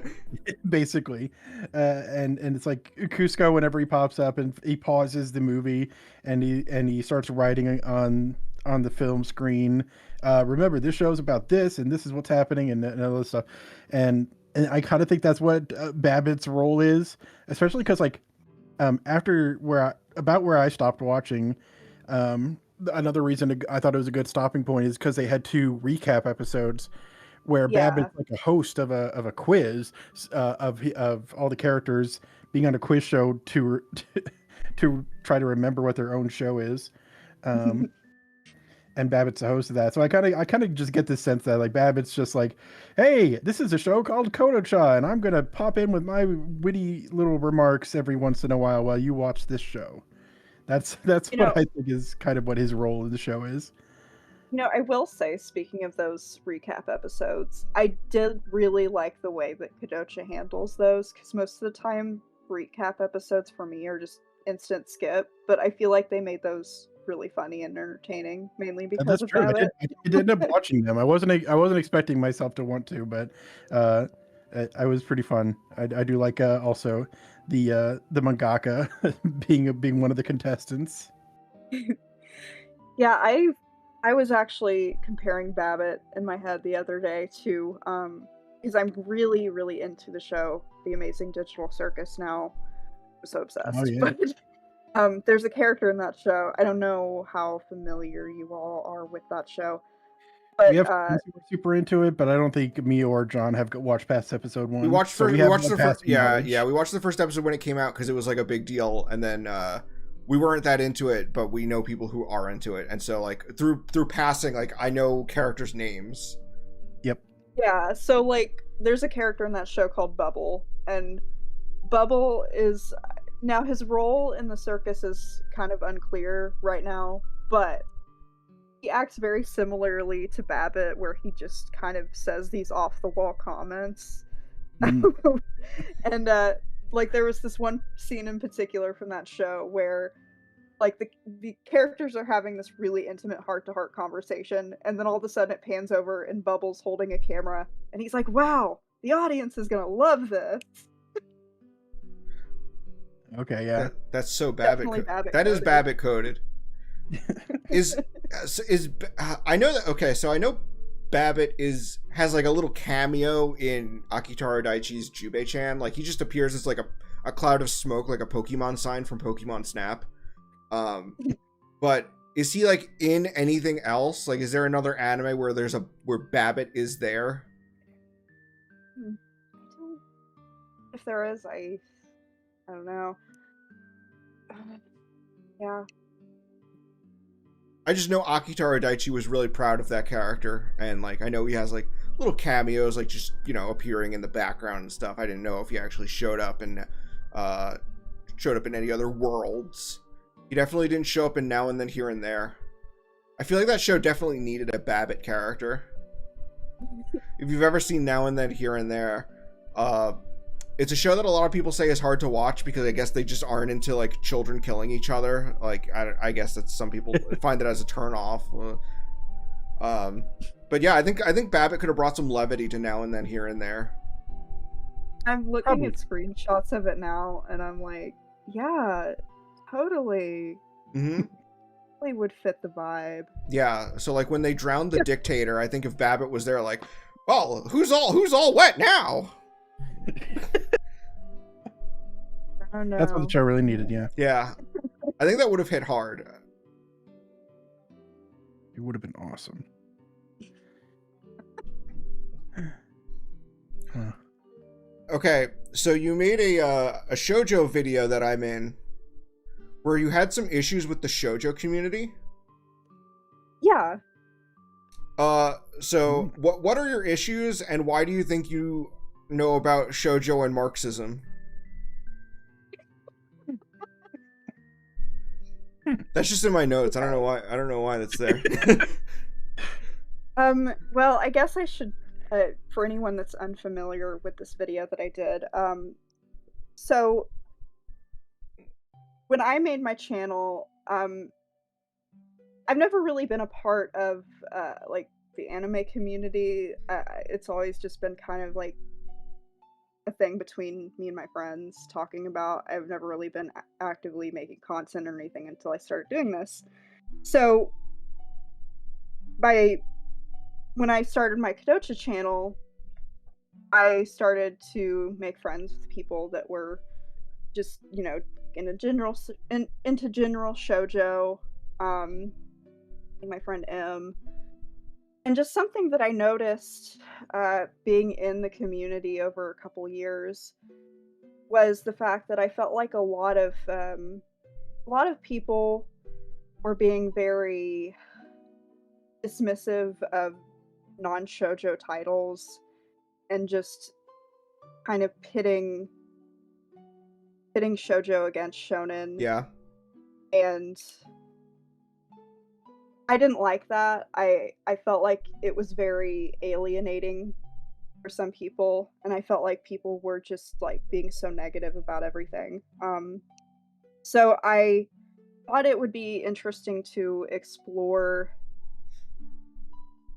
Basically, and it's like Cusco whenever he pops up and he pauses the movie and he starts writing on the film screen. Remember, this show's about this and this is what's happening and all this stuff, and I kind of think that's what Babbitt's role is, especially because like after where I stopped watching, another reason I thought it was a good stopping point is because they had 2 recap episodes where Babbitt's like a host of a quiz of all the characters being on a quiz show to try to remember what their own show is, and Babbitt's the host of that. So I kind of just get this sense that like Babbitt's just like, hey, this is a show called Kodocha, and I'm gonna pop in with my witty little remarks every once in a while you watch this show. That's what I think is kind of what his role in the show is. I will say, speaking of those recap episodes, I did really like the way that Kodocha handles those, because most of the time recap episodes for me are just instant skip, but I feel like they made those really funny and entertaining, mainly because of Babbitt. I did end up watching them. I wasn't expecting myself to want to, but I was pretty fun. I do like also the mangaka being one of the contestants. Yeah, I was actually comparing Babbitt in my head the other day to because I'm really, really into the show The Amazing Digital Circus now. I'm so obsessed. Oh, yeah. But there's a character in that show. I don't know how familiar you all are with that show. But we have friends who are super into it, but I don't think me or John have watched past episode 1. We watched the first episode when it came out because it was like a big deal, and then we weren't that into it, but we know people who are into it, and so like through passing, like I know characters' names. Yep. Yeah, so like there's a character in that show called Bubble, and Bubble is now his role in the circus is kind of unclear right now, but he acts very similarly to Babbitt, where he just kind of says these off the wall comments. And like there was this one scene in particular from that show where like the characters are having this really intimate heart-to-heart conversation, and then all of a sudden it pans over and Bubbles holding a camera, and he's like, "Wow, the audience is gonna love this." Okay, yeah. That's so Babbitt. That is Babbitt coded. is I know that. Okay, so I know Babbitt has like a little cameo in Akitaro Daichi's Jubei-chan. Like he just appears as like a cloud of smoke, like a Pokemon sign from Pokemon Snap. But is he like in anything else? Like, is there another anime where where Babbitt is there? If there is, I don't know. Yeah. I just know Akitaro Daichi was really proud of that character, and like I know he has like little cameos, like just appearing in the background and stuff. I didn't know if he actually showed up in any other worlds. He definitely didn't show up in Now and Then Here and There. I feel like that show definitely needed a Babbitt character. If you've ever seen Now and Then Here and There, it's a show that a lot of people say is hard to watch because I guess they just aren't into like children killing each other. Like I guess that some people find it as a turn off. But yeah, I think Babbitt could have brought some levity to Now and Then Here and There. I'm looking at screenshots of it now, and I'm like, yeah, totally. Mm-hmm. Totally would fit the vibe. Yeah, so like when they drowned the dictator, I think if Babbitt was there, like, well, who's all wet now? Oh no. That's what the show really needed, yeah. Yeah. I think that would have hit hard. It would have been awesome. Huh. Okay, so you made a shoujo video that I'm in where you had some issues with the shoujo community. Yeah. So what are your issues, and why do you think you know about shoujo and Marxism? That's just in my notes. I don't know why that's there. Well, I guess I should, for anyone that's unfamiliar with this video that I did, so when I made my channel, I've never really been a part of, like, the anime community. It's always just been kind of, like, a thing between me and my friends talking about. I've never really been actively making content or anything until I started doing this. So, when I started my Kodocha channel, I started to make friends with people that were just, into general shoujo, my friend M. And just something that I noticed being in the community over a couple years was the fact that I felt like a lot of people were being very dismissive of non-shoujo titles and just kind of pitting shoujo against shonen. Yeah. And I didn't like that. I felt like it was very alienating for some people, and I felt like people were just like being so negative about everything. So I thought it would be interesting to explore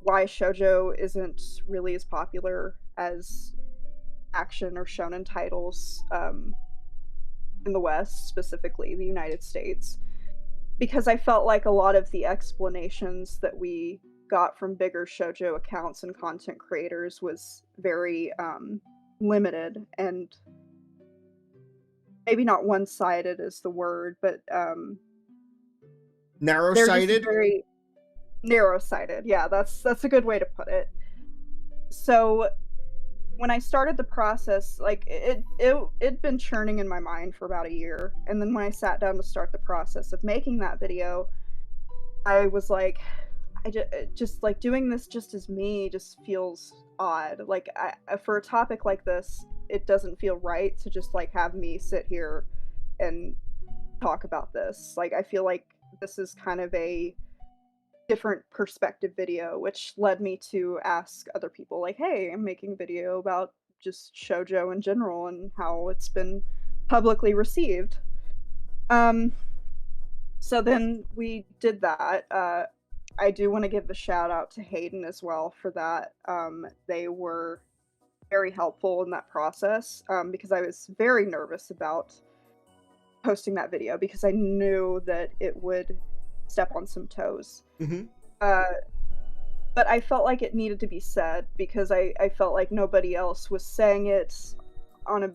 why shoujo isn't really as popular as action or shonen titles in the West, specifically the United States. Because I felt like a lot of the explanations that we got from bigger shoujo accounts and content creators was very limited, and maybe not one-sided is the word, but narrow-sided. Very narrow-sided. Yeah, that's a good way to put it. So when I started the process, like it'd been churning in my mind for about a year, and then when I sat down to start the process of making that video, I was like, just like doing this just as me just feels odd. Like for a topic like this, it doesn't feel right to just like have me sit here and talk about this. Like I feel like this is kind of a different perspective video, which led me to ask other people like, "Hey, I'm making a video about just shoujo in general and how it's been publicly received." Um so then we did that. I do want to give a shout out to Hayden as well for that. They were very helpful in that process because I was very nervous about posting that video because I knew that it would step on some toes. Mm-hmm. But I felt like it needed to be said because I felt like nobody else was saying it on a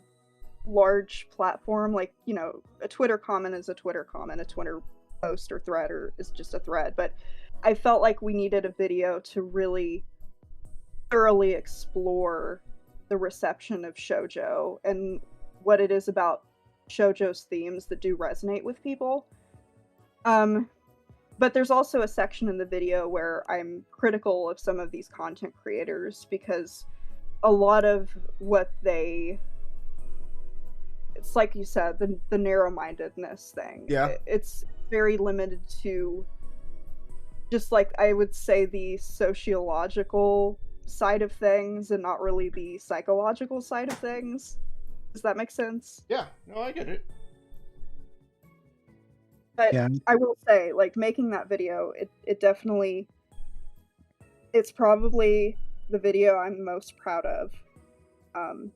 large platform. Like, you know, a Twitter comment is a Twitter comment, a Twitter post or thread or is just a thread. But I felt like we needed a video to really thoroughly explore the reception of shoujo and what it is about shoujo's themes that do resonate with people. But there's also a section in the video where I'm critical of some of these content creators because a lot of what it's like you said, the narrow-mindedness thing. Yeah. It's very limited to just like, I would say, the sociological side of things and not really the psychological side of things. Does that make sense? Yeah, no, I get it. But yeah. I will say, like, making that video, it definitely, it's probably the video I'm most proud of. And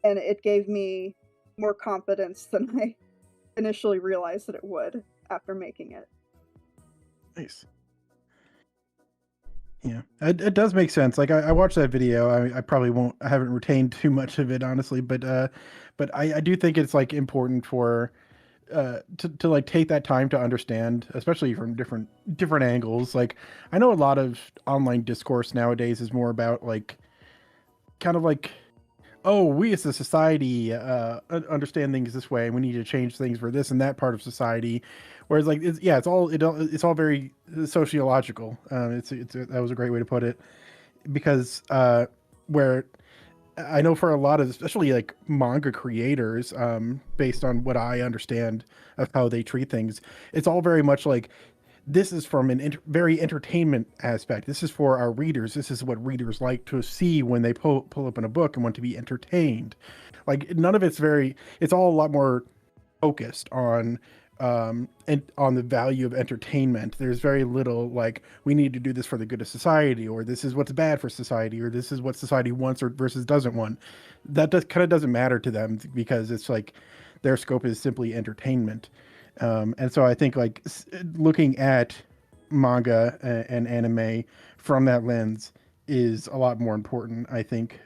it gave me more confidence than I initially realized that it would after making it. Nice. Yeah, it does make sense. Like I watched that video. I probably won't. I haven't retained too much of it, honestly. But I do think it's like important for to like take that time to understand, especially from different angles. Like I know a lot of online discourse nowadays is more about like kind of like, oh, we as a society understand things this way, and we need to change things for this and that part of society. Whereas, like, it's all very sociological. That was a great way to put it, because where I know for a lot of, especially like manga creators, based on what I understand of how they treat things, it's all very much like, this is from an very entertainment aspect. This is for our readers. This is what readers like to see when they pull up in a book and want to be entertained. Like none of it's it's all a lot more focused on and on the value of entertainment. There's very little like, we need to do this for the good of society, or this is what's bad for society, or this is what society wants or versus doesn't want. That kind of doesn't matter to them, because it's like their scope is simply entertainment. And so I think like looking at manga and anime from that lens is a lot more important, I think,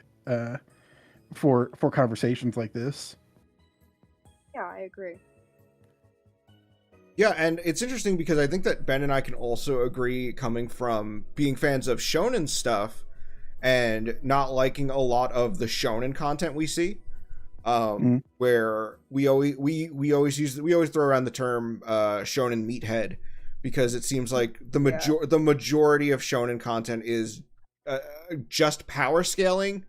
for conversations like this. Yeah, I agree. Yeah, and it's interesting because I think that Ben and I can also agree, coming from being fans of shonen stuff and not liking a lot of the shonen content we see. Where we always throw around the term shonen meathead, because it seems like the majority of shonen content is just power scaling,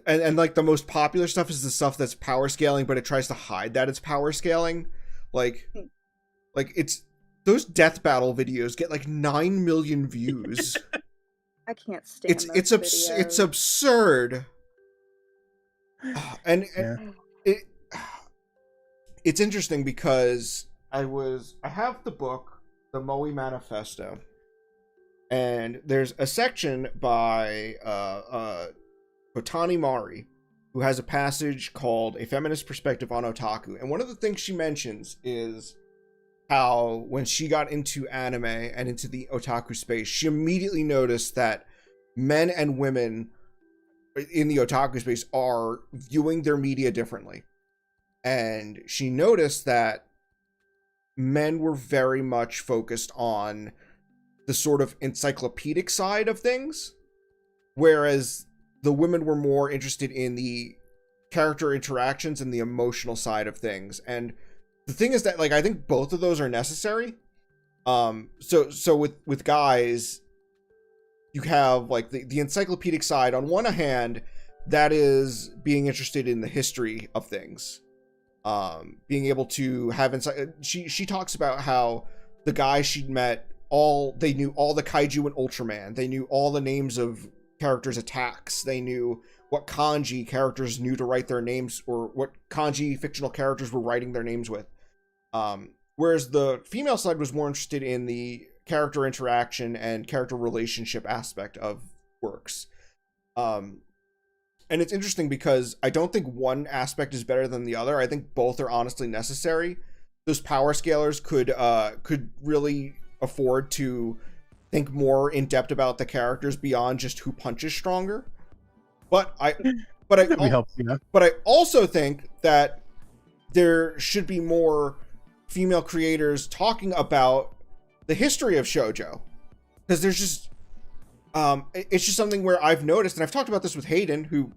and like the most popular stuff is the stuff that's power scaling, but it tries to hide that it's power scaling. Like it's those death battle videos get like 9 million views. I can't stand it's absurd. And it's interesting because I have the book, the Moe Manifesto, and there's a section by Kotani Mari, who has a passage called A Feminist Perspective on Otaku. And one of the things she mentions is how when she got into anime and into the otaku space, she immediately noticed that men and women in the otaku space are viewing their media differently. And she noticed that men were very much focused on the sort of encyclopedic side of things, whereas the women were more interested in the character interactions and the emotional side of things. And the thing is that, like, I think both of those are necessary, So with guys, you have like the encyclopedic side on one hand, that is being interested in the history of things, being able to have insight. She talks about how the guys she'd met, they knew all the kaiju and Ultraman, they knew all the names of characters' attacks, they knew what kanji characters knew to write their names, or what kanji fictional characters were writing their names with. Whereas the female side was more interested in the character interaction and character relationship aspect of works. And it's interesting because I don't think one aspect is better than the other. I think both are honestly necessary. Those power scalers could really afford to think more in depth about the characters beyond just who punches stronger. But I also think that there should be more female creators talking about the history of shoujo, because there's just it's just something where I've noticed, and I've talked about this with Hayden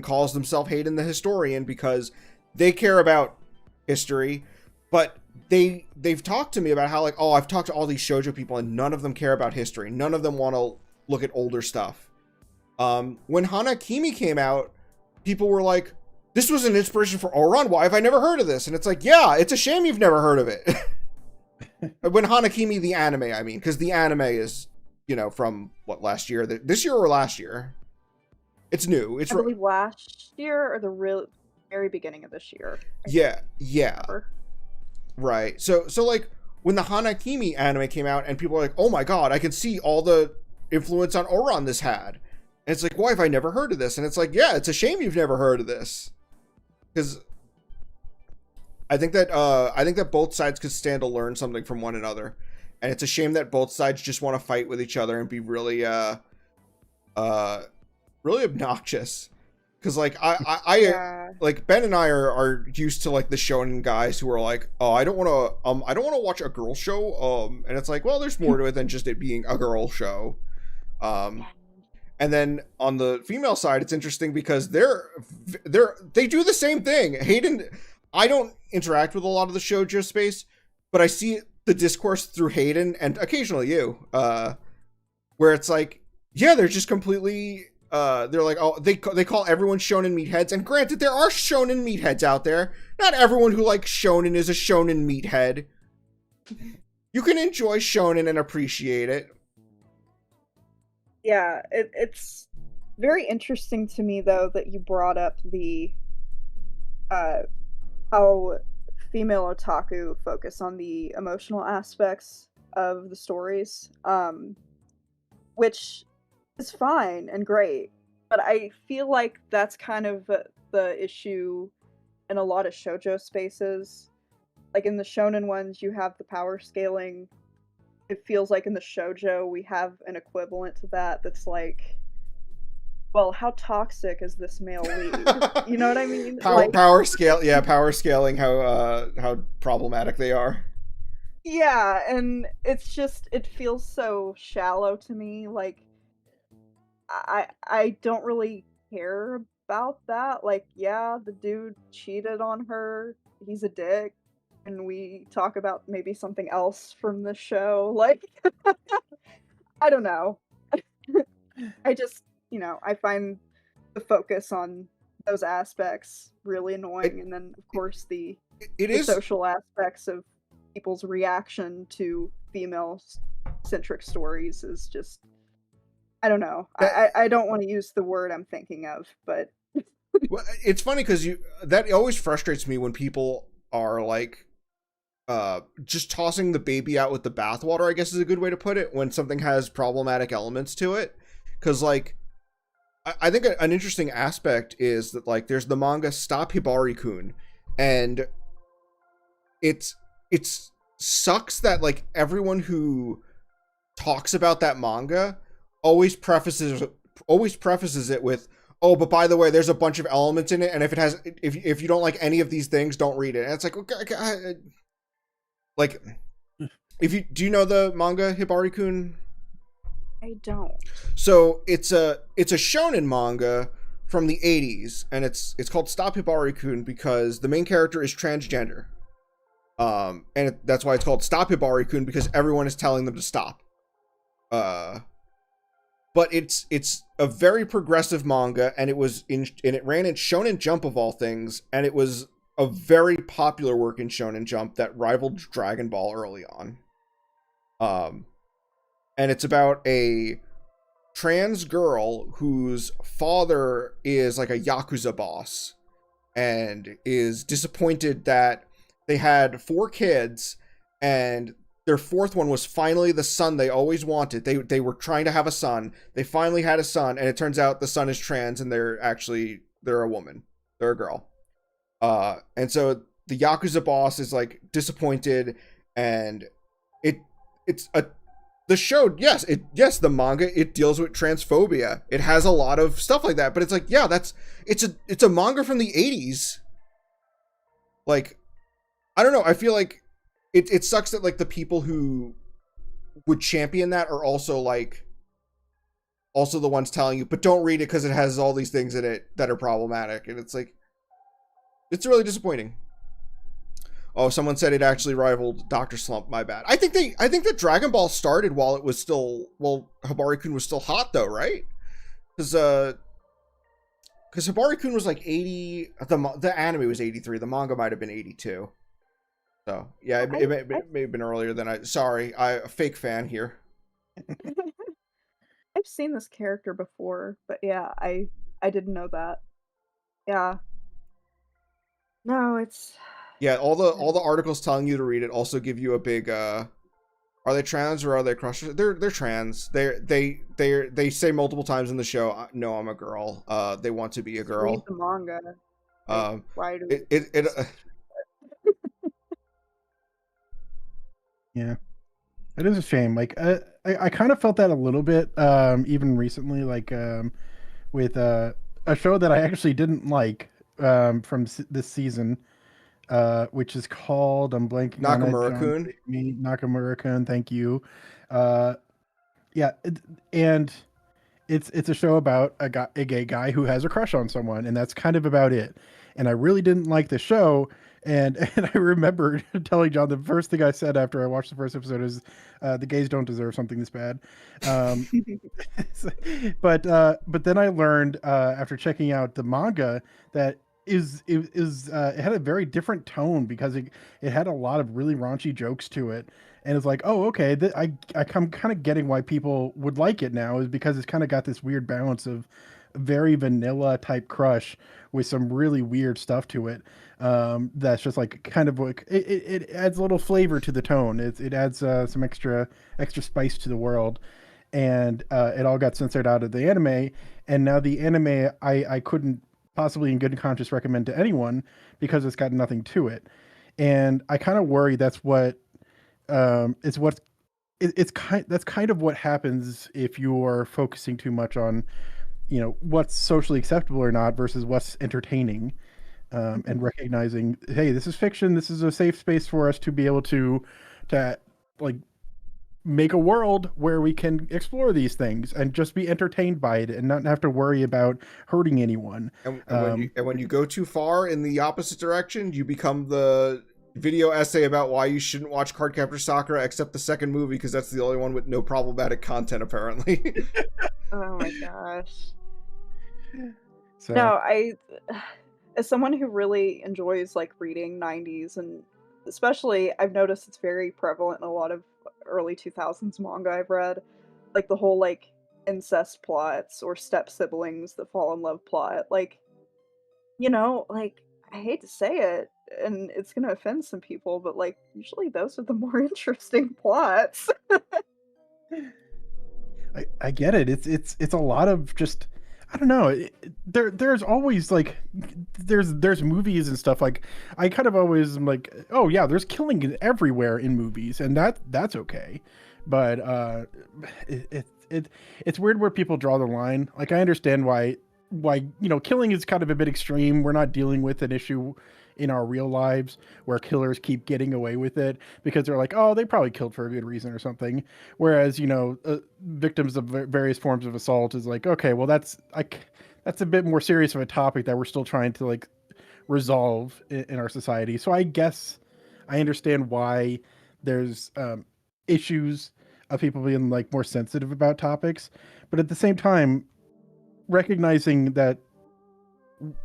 calls himself Hayden the historian because they care about history, but they've talked to me about how, like, oh, I've talked to all these shoujo people and none of them care about history, none of them want to look at older stuff. When Hanakimi came out, people were like, this was an inspiration for Ouran, why have I never heard of this? And it's like, yeah, it's a shame you've never heard of it. When Hanakimi, the anime, I mean, because the anime is, from what, last year? This year or last year? It's new. It's I believe last year or the very beginning of this year. Yeah. Right. So like when the Hanakimi anime came out and people were like, oh my god, I can see all the influence on Ouran this had. And it's like, why have I never heard of this? And it's like, yeah, it's a shame you've never heard of this. Because I think that both sides could stand to learn something from one another. And it's a shame that both sides just want to fight with each other and be really really obnoxious. Because like I like Ben and I are used to like the shonen guys who are like, oh, I don't want to watch a girl show, and it's like, well, there's more to it than just it being a girl show. And then on the female side, it's interesting because they do the same thing. Hayden, I don't interact with a lot of the shoujo space, but I see the discourse through Hayden and occasionally you, where it's like, yeah, they're just completely, they're like, oh, they call everyone shonen meatheads. And granted, there are shonen meatheads out there. Not everyone who likes shonen is a shonen meathead. You can enjoy shonen and appreciate it. Yeah, it's very interesting to me, though, that you brought up the how female otaku focus on the emotional aspects of the stories, which is fine and great, but I feel like that's kind of the issue in a lot of shoujo spaces. Like in the shonen ones, you have the power scaling. It feels like in the shoujo we have an equivalent to that that's like, well, how toxic is this male lead? You know what I mean? Power scaling how problematic they are. Yeah, and it's just, it feels so shallow to me. Like, I don't really care about that. Like, yeah, the dude cheated on her. He's a dick. And we talk about maybe something else from the show. Like, I don't know. I just, I find the focus on those aspects really annoying. And then, of course, the social aspects of people's reaction to female-centric stories is just, I don't know. I don't want to use the word I'm thinking of, but... Well, it's funny because that always frustrates me when people are like, just tossing the baby out with the bathwater, I guess is a good way to put it, when something has problematic elements to it. Because, like, I think an interesting aspect is that, like, there's the manga Stop Hibari-kun, and it sucks that, like, everyone who talks about that manga always prefaces it with, oh, but by the way, there's a bunch of elements in it, and if you don't like any of these things, don't read it. And it's like, okay, like, do you know the manga Hibari-kun? I don't. So it's a shonen manga from the 80s, and it's called Stop Hibari-kun because the main character is transgender. That's why it's called Stop Hibari-kun, because everyone is telling them to stop. But it's a very progressive manga, and it ran in Shonen Jump of all things, and it was a very popular work in Shonen Jump that rivaled Dragon Ball early on. And it's about a trans girl whose father is like a Yakuza boss and is disappointed that they had 4 kids and their 4th one was finally the son they always wanted. They were trying to have a son. They finally had a son, and it turns out the son is trans, and they're a woman. They're a girl. And so the Yakuza boss is like disappointed, and the show, yes, the manga, it deals with transphobia. It has a lot of stuff like that, but it's like, yeah, it's a manga from the 80s. Like, I don't know, I feel like it sucks that like the people who would champion that are also the ones telling you, but don't read it because it has all these things in it that are problematic, and it's like, it's really disappointing. Oh, someone said it actually rivaled Dr. Slump. My bad. I think that Dragon Ball started while it was still, Hibari-kun was still hot though, right? Because Hibari-kun was like 80. The anime was 83. The manga might have been 82. So yeah, it may have been earlier than I. Sorry, a fake fan here. I've seen this character before, but yeah, I didn't know that. Yeah. No, it's. Yeah, all the articles telling you to read it also give you a big are they trans or are they crushers? They're trans. They say multiple times in the show, no, I'm a girl. They want to be a girl. Read the manga. Why do Yeah. It is a shame. Like I kind of felt that a little bit even recently, like with a show that I actually didn't like from this season. Which is called, I'm blanking Nakamura-kun. Nakamura-kun, thank you. Yeah, and it's a show about a gay guy who has a crush on someone, and that's kind of about it. And I really didn't like the show, and I remember telling John the first thing I said after I watched the first episode is, the gays don't deserve something this bad. But then I learned after checking out the manga that it had a very different tone because it had a lot of really raunchy jokes to it, and it's like, oh, okay, I'm kind of getting why people would like it now, is because it's kind of got this weird balance of very vanilla type crush with some really weird stuff to it, that's just like kind of like it adds a little flavor to the tone. It adds some extra spice to the world, and it all got censored out of the anime, and now the anime I couldn't possibly in good conscience recommend to anyone because it's got nothing to it. And I kind of worry that's that's kind of what happens if you're focusing too much on, what's socially acceptable or not versus what's entertaining, and recognizing, hey, this is fiction. This is a safe space for us to be able to like make a world where we can explore these things and just be entertained by it and not have to worry about hurting anyone. And when you go too far in the opposite direction, you become the video essay about why you shouldn't watch Cardcaptor Sakura except the second movie, because that's the only one with no problematic content, apparently. Oh my gosh. So, No, as someone who really enjoys like reading 90s, and especially I've noticed it's very prevalent in a lot of early 2000s manga I've read, like the whole like incest plots or step siblings that fall in love plot. Like, like, I hate to say it, and it's gonna offend some people, but like usually those are the more interesting plots. I get it. It's a lot of just, I don't know. There's always like there's movies and stuff, like I kind of always am like, oh yeah, there's killing everywhere in movies, and that's okay. But it's weird where people draw the line. Like I understand why killing is kind of a bit extreme. We're not dealing with an issue in our real lives where killers keep getting away with it because they're like, oh, they probably killed for a good reason or something. Whereas, victims of various forms of assault is like, okay, well, that's a bit more serious of a topic that we're still trying to like resolve in our society. So I guess I understand why there's issues of people being like more sensitive about topics, but at the same time, recognizing that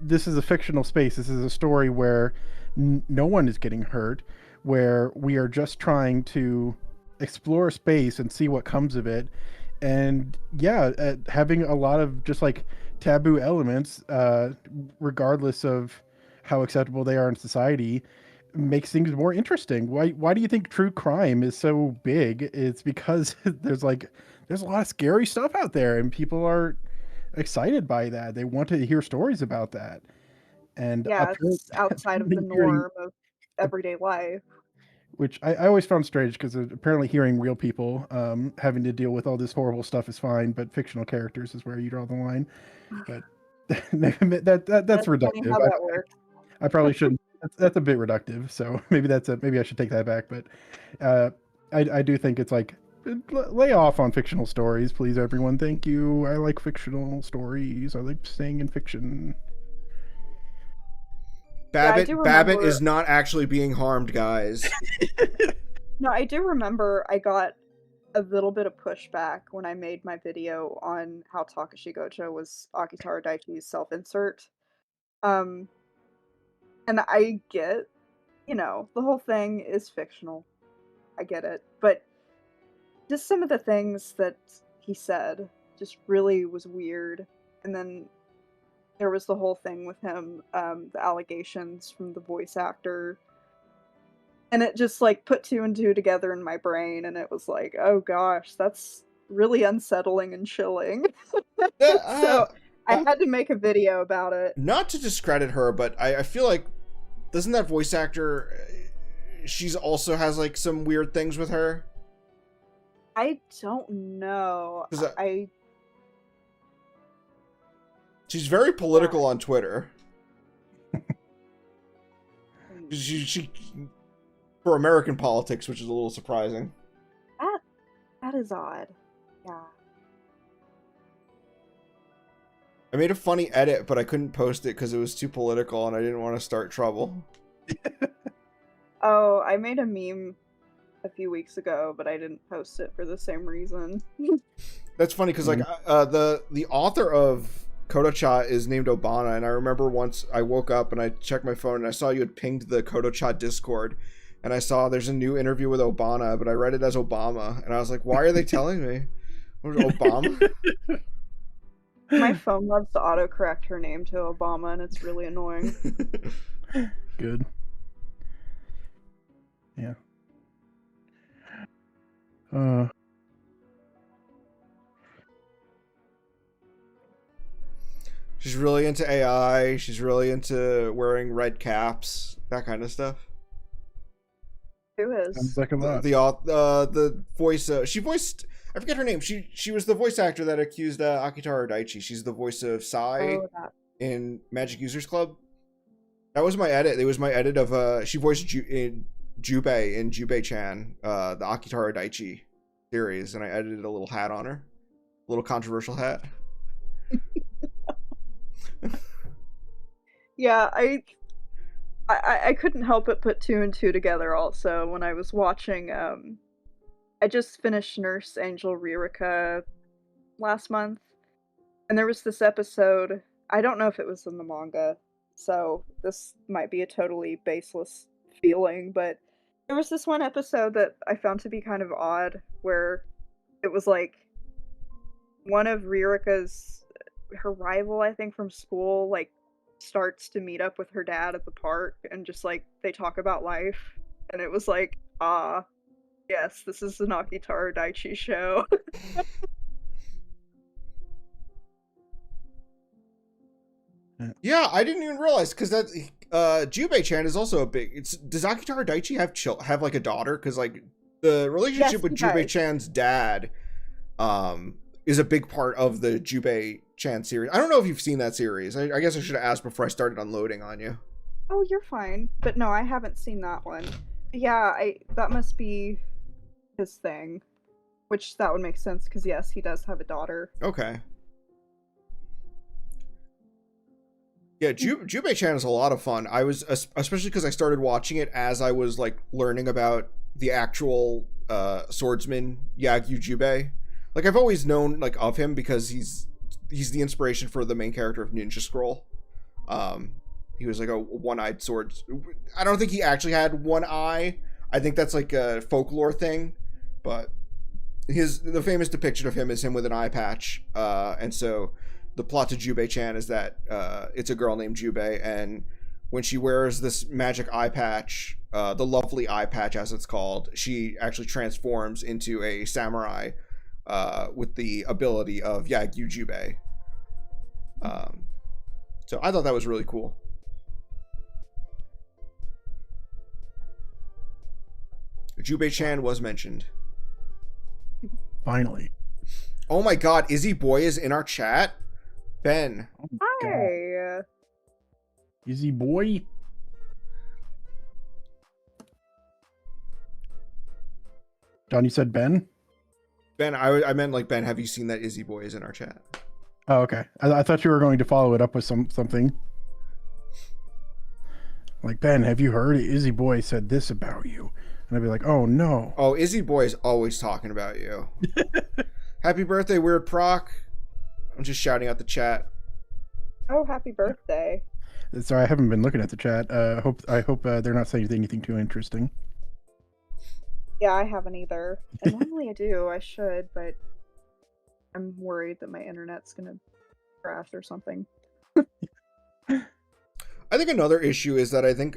this is a fictional space, this is a story where no one is getting hurt, where we are just trying to explore space and see what comes of it. And yeah, having a lot of just like taboo elements, regardless of how acceptable they are in society, makes things more interesting. Why do you think true crime is so big? It's because there's a lot of scary stuff out there, and people are excited by that. They want to hear stories about that. And Yeah, it's outside of the apparently hearing, norm of everyday life. which I always found strange, because apparently hearing real people having to deal with all this horrible stuff is fine, but fictional characters is where you draw the line. But that's That's funny reductive. how that works. I probably shouldn't. That's a bit reductive. So maybe I should take that back. But I do think it's like, lay off on fictional stories, please, everyone. Thank you. I like fictional stories. I like staying in fiction. Babbitt is not actually being harmed, guys. No, I do remember I got a little bit of pushback when I made my video on how Takashi Gojo was Akitara Daichi's self-insert. And I get, the whole thing is fictional. I get it. But just some of the things that he said just really was weird. And then there was the whole thing with him, the allegations from the voice actor. And it just, like, put two and two together in my brain, and it was like, oh gosh, that's really unsettling and chilling. So, I had to make a video about it. Not to discredit her, but I feel like, doesn't that voice actor, she's also has, like, some weird things with her? I don't know. She's very political on Twitter. She for American politics, which is a little surprising. That is odd. Yeah. I made a funny edit, but I couldn't post it because it was too political and I didn't want to start trouble. Oh, I made a meme a few weeks ago, but I didn't post it for the same reason. That's funny because, like, the author of Kodocha is named Obana, and I remember once I woke up and I checked my phone and I saw you had pinged the Kodocha Discord, and I saw there's a new interview with Obama, but I read it as Obama, and I was like, why are they telling me? What, Obama? My phone loves to autocorrect her name to Obama, and it's really annoying. Good. Yeah. She's really into AI. She's really into wearing red caps, that kind of stuff. Who is? Sounds like a lot. The voice. She voiced. I forget her name. She was the voice actor that accused Akitara Daichi. She's the voice of Sai in Magic Users Club. That was my edit. It was my edit of she voiced Jubei in Jubei-chan, the Akitara Daichi series, and I edited a little hat on her, a little controversial hat. Yeah, I couldn't help but put two and two together also when I was watching, I just finished Nurse Angel Ririka last month, and there was this episode, I don't know if it was in the manga, so this might be a totally baseless feeling, but there was this one episode that I found to be kind of odd, where it was like, one of Ririka's, her rival, I think, from school, like, starts to meet up with her dad at the park, and just, like, they talk about life, and it was like, yes, this is the Akitara Daichi show. Yeah, I didn't even realize, because that Jubei-chan is also a big. Does Akitara Daichi have like a daughter? Because like the relationship with Jubei-chan's dad, is a big part of the Jubei-chan series. I don't know if you've seen that series. I guess I should have asked before I started unloading on you. Oh, you're fine. But no, I haven't seen that one. Yeah, that must be his thing. Which, that would make sense, because yes, he does have a daughter. Okay. Yeah, Jubei-chan is a lot of fun. I was especially because I started watching it as I was like learning about the actual swordsman Yagyu Jubei. Like I've always known like of him because he's the inspiration for the main character of Ninja Scroll. Um, he was like a one-eyed sword. I don't think he actually had one eye. I think that's like a folklore thing, but the famous depiction of him is him with an eye patch. And so the plot to Jubei-chan is that it's a girl named Jubei, and when she wears this magic eye patch, the lovely eye patch as it's called, she actually transforms into a samurai with the ability of Yagyu Jubei. So I thought that was really cool. Jubei-chan was mentioned. Finally. Oh my god, Izzy Boy is in our chat. Ben. Oh my God. Hi. Izzy boy. John, you said Ben? Ben, I meant like Ben, have you seen that Izzy Boy is in our chat? Oh, okay. I thought you were going to follow it up with something. Like, Ben, have you heard? Izzy boy said this about you. And I'd be like, oh no. Oh, Izzy Boy is always talking about you. Happy birthday, Weird Proc. I'm just shouting out the chat. Oh, happy birthday. Sorry, I haven't been looking at the chat. I hope they're not saying anything too interesting. Yeah, I haven't either. And normally I do. I should, but I'm worried that my internet's gonna crash or something. I think another issue is that I think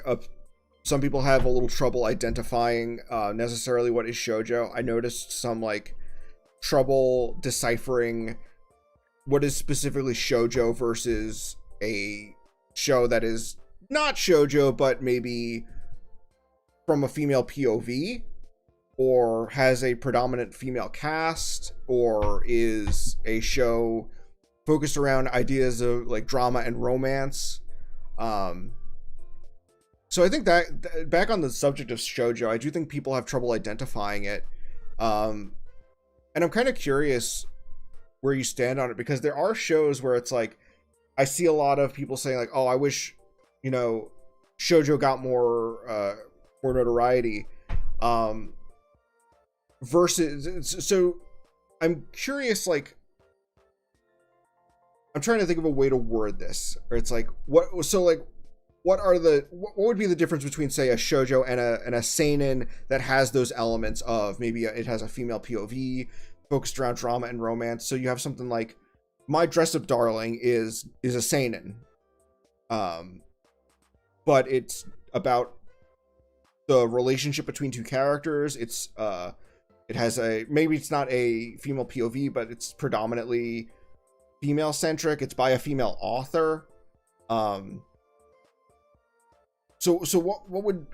some people have a little trouble identifying necessarily what is shoujo. I noticed some like trouble deciphering what is specifically shoujo versus a show that is not shoujo but maybe from a female POV or has a predominant female cast or is a show focused around ideas of like drama and romance. So I think that back on the subject of shoujo, I do think people have trouble identifying it. And I'm kind of curious where you stand on it, because there are shows where it's like, I see a lot of people saying like, oh, I wish, you know, shoujo got more notoriety. Versus, so I'm curious, like, I'm trying to think of a way to word this, or it's like, what would be the difference between, say, a shoujo and a seinen that has those elements of maybe it has a female POV focused around drama and romance? So you have something like My Dress Up Darling is a seinen, but it's about the relationship between two characters. It's it has maybe it's not a female POV, but it's predominantly female centric. It's by a female author. So what would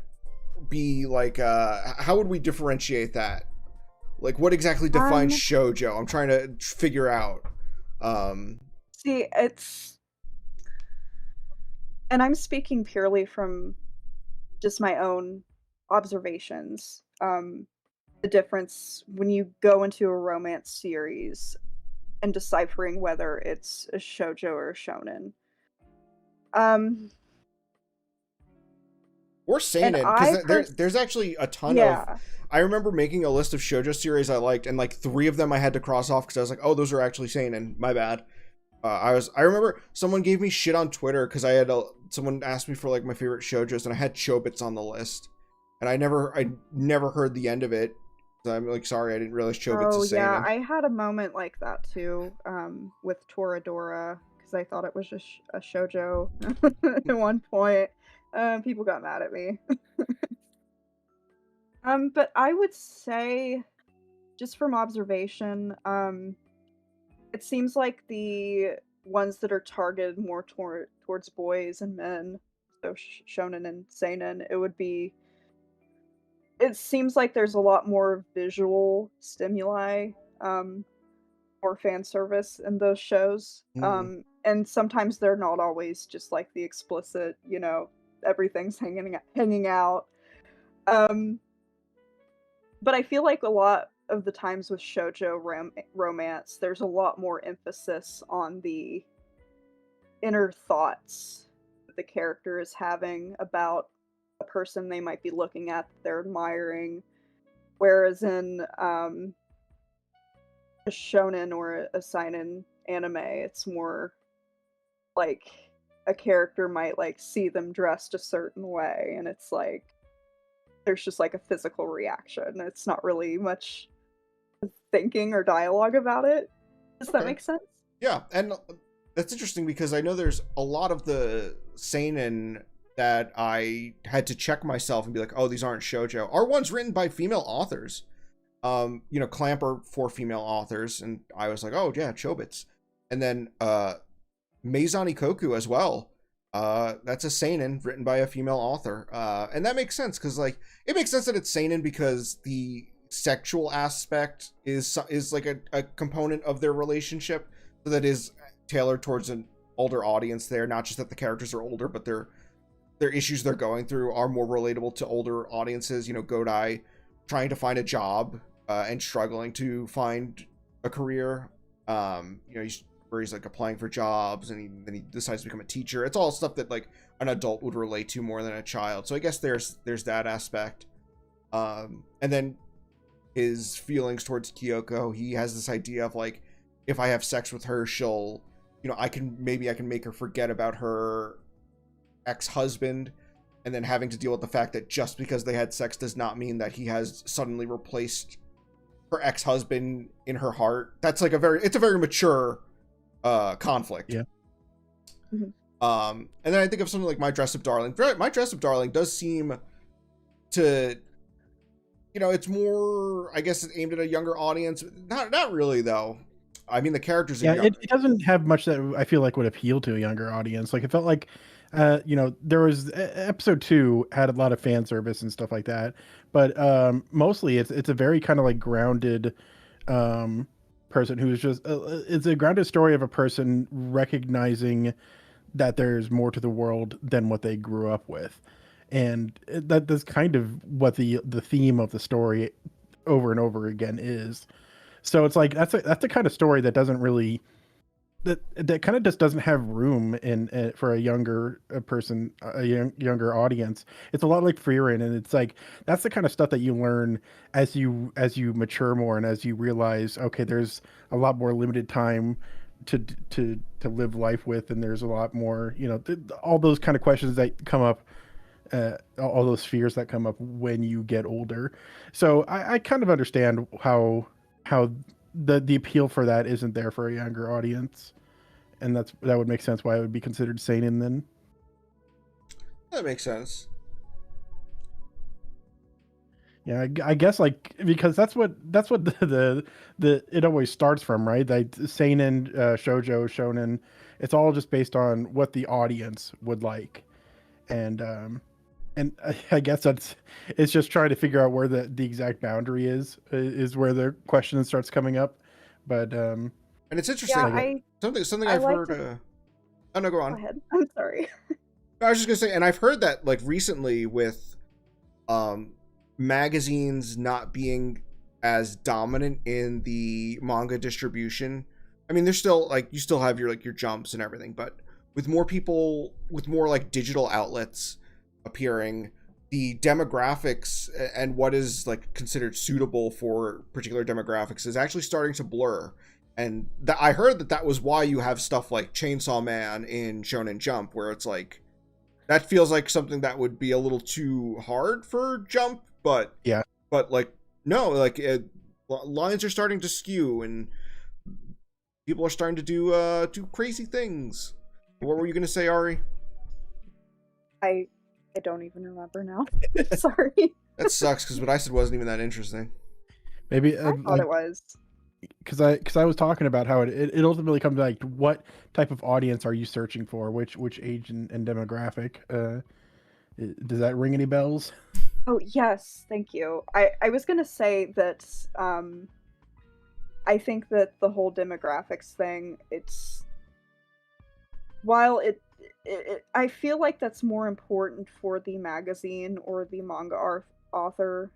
be like, how would we differentiate that? Like, what exactly defines shoujo? I'm trying to figure out. See, and I'm speaking purely from just my own observations. The difference when you go into a romance series and deciphering whether it's a shoujo or a shonen. Or seinen, because there's actually a ton of. I remember making a list of shoujo series I liked, and like 3 of them I had to cross off because I was like, oh, those are actually seinen. My bad. I remember someone gave me shit on Twitter because someone asked me for like my favorite shoujos, and I had Chobits on the list, and I never heard the end of it. So I'm like, sorry, I didn't realize Chobits is seinen. Yeah, I had a moment like that too, with Toradora, because I thought it was just a shoujo at one point. People got mad at me. But I would say, just from observation, it seems like the ones that are targeted more towards boys and men, so shonen and seinen, it seems like there's a lot more visual stimuli, or fan service in those shows. And sometimes they're not always just like the explicit, you know, everything's hanging out. But I feel like a lot of the times with shoujo romance, there's a lot more emphasis on the inner thoughts the character is having about a person they might be looking at that they're admiring. Whereas in a shonen or a seinen anime, it's more like a character might like see them dressed a certain way, and it's like there's just like a physical reaction. It's not really much thinking or dialogue about it. Does that Okay. make sense? Yeah, and that's interesting because I know there's a lot of the seinen that I had to check myself and be like, oh, these aren't shoujo, are ones written by female authors. Clamp are 4 female authors, and I was like, oh yeah, Chobits. And then Meizan Ikoku as well. That's a seinen written by a female author. And that makes sense because like it makes sense that it's seinen because the sexual aspect is like a component of their relationship, so that is tailored towards an older audience there. Not just that the characters are older, but their issues they're going through are more relatable to older audiences. Godai trying to find a job and struggling to find a career. Where he's like applying for jobs, and then he decides to become a teacher. It's all stuff that like an adult would relate to more than a child. So I guess there's that aspect. And then his feelings towards Kyoko, he has this idea of like, if I have sex with her, she'll, I can make her forget about her ex-husband, and then having to deal with the fact that just because they had sex does not mean that he has suddenly replaced her ex-husband in her heart. That's like a very mature conflict. Yeah. Mm-hmm. And then I think of something like My Dress Up Darling. My Dress Up Darling does seem to, it's more, I guess, it's aimed at a younger audience. Not really though. I mean, the characters. Yeah, it doesn't have much that I feel like would appeal to a younger audience. Like it felt like, there was episode 2 had a lot of fan service and stuff like that, but mostly it's a very kind of like grounded person who's just it's a grounded story of a person recognizing that there's more to the world than what they grew up with, and that's kind of what the theme of the story over and over again is. So it's like that's the kind of story that doesn't really that kind of just doesn't have room in for a younger person, younger audience. It's a lot like Frieren, and it's like that's the kind of stuff that you learn as you mature more and as you realize, okay, there's a lot more limited time to live life with, and there's a lot more, all those kind of questions that come up, all those fears that come up when you get older. So I kind of understand how the appeal for that isn't there for a younger audience, and that would make sense why it would be considered seinen then. That makes sense. Yeah, I guess like because that's what the it always starts from, right? Like seinen, shoujo, shonen, it's all just based on what the audience would like, and I guess it's just trying to figure out where the exact boundary is where the question starts coming up. But and it's interesting. Yeah, something I I've like heard. Oh no, go on. Go ahead. I'm sorry. I was just gonna say, and I've heard that like recently with magazines not being as dominant in the manga distribution. I mean, there's still like you still have your jumps and everything, but with more people, with more like digital outlets appearing, the demographics and what is like considered suitable for particular demographics is actually starting to blur. And I heard that was why you have stuff like Chainsaw Man in Shonen Jump, where it's like that feels like something that would be a little too hard for Jump, but yeah, but like no, like lines are starting to skew and people are starting to do crazy things. What were you gonna say, Ari? I don't even remember now. Sorry. That sucks because what I said wasn't even that interesting. maybe I thought it was. because I was talking about how it ultimately comes to like what type of audience are you searching for, which age and demographic. Does that ring any bells? Oh yes, thank you. I was gonna say that I think that the whole demographics thing, it's while it I feel like that's more important for the magazine or the manga author.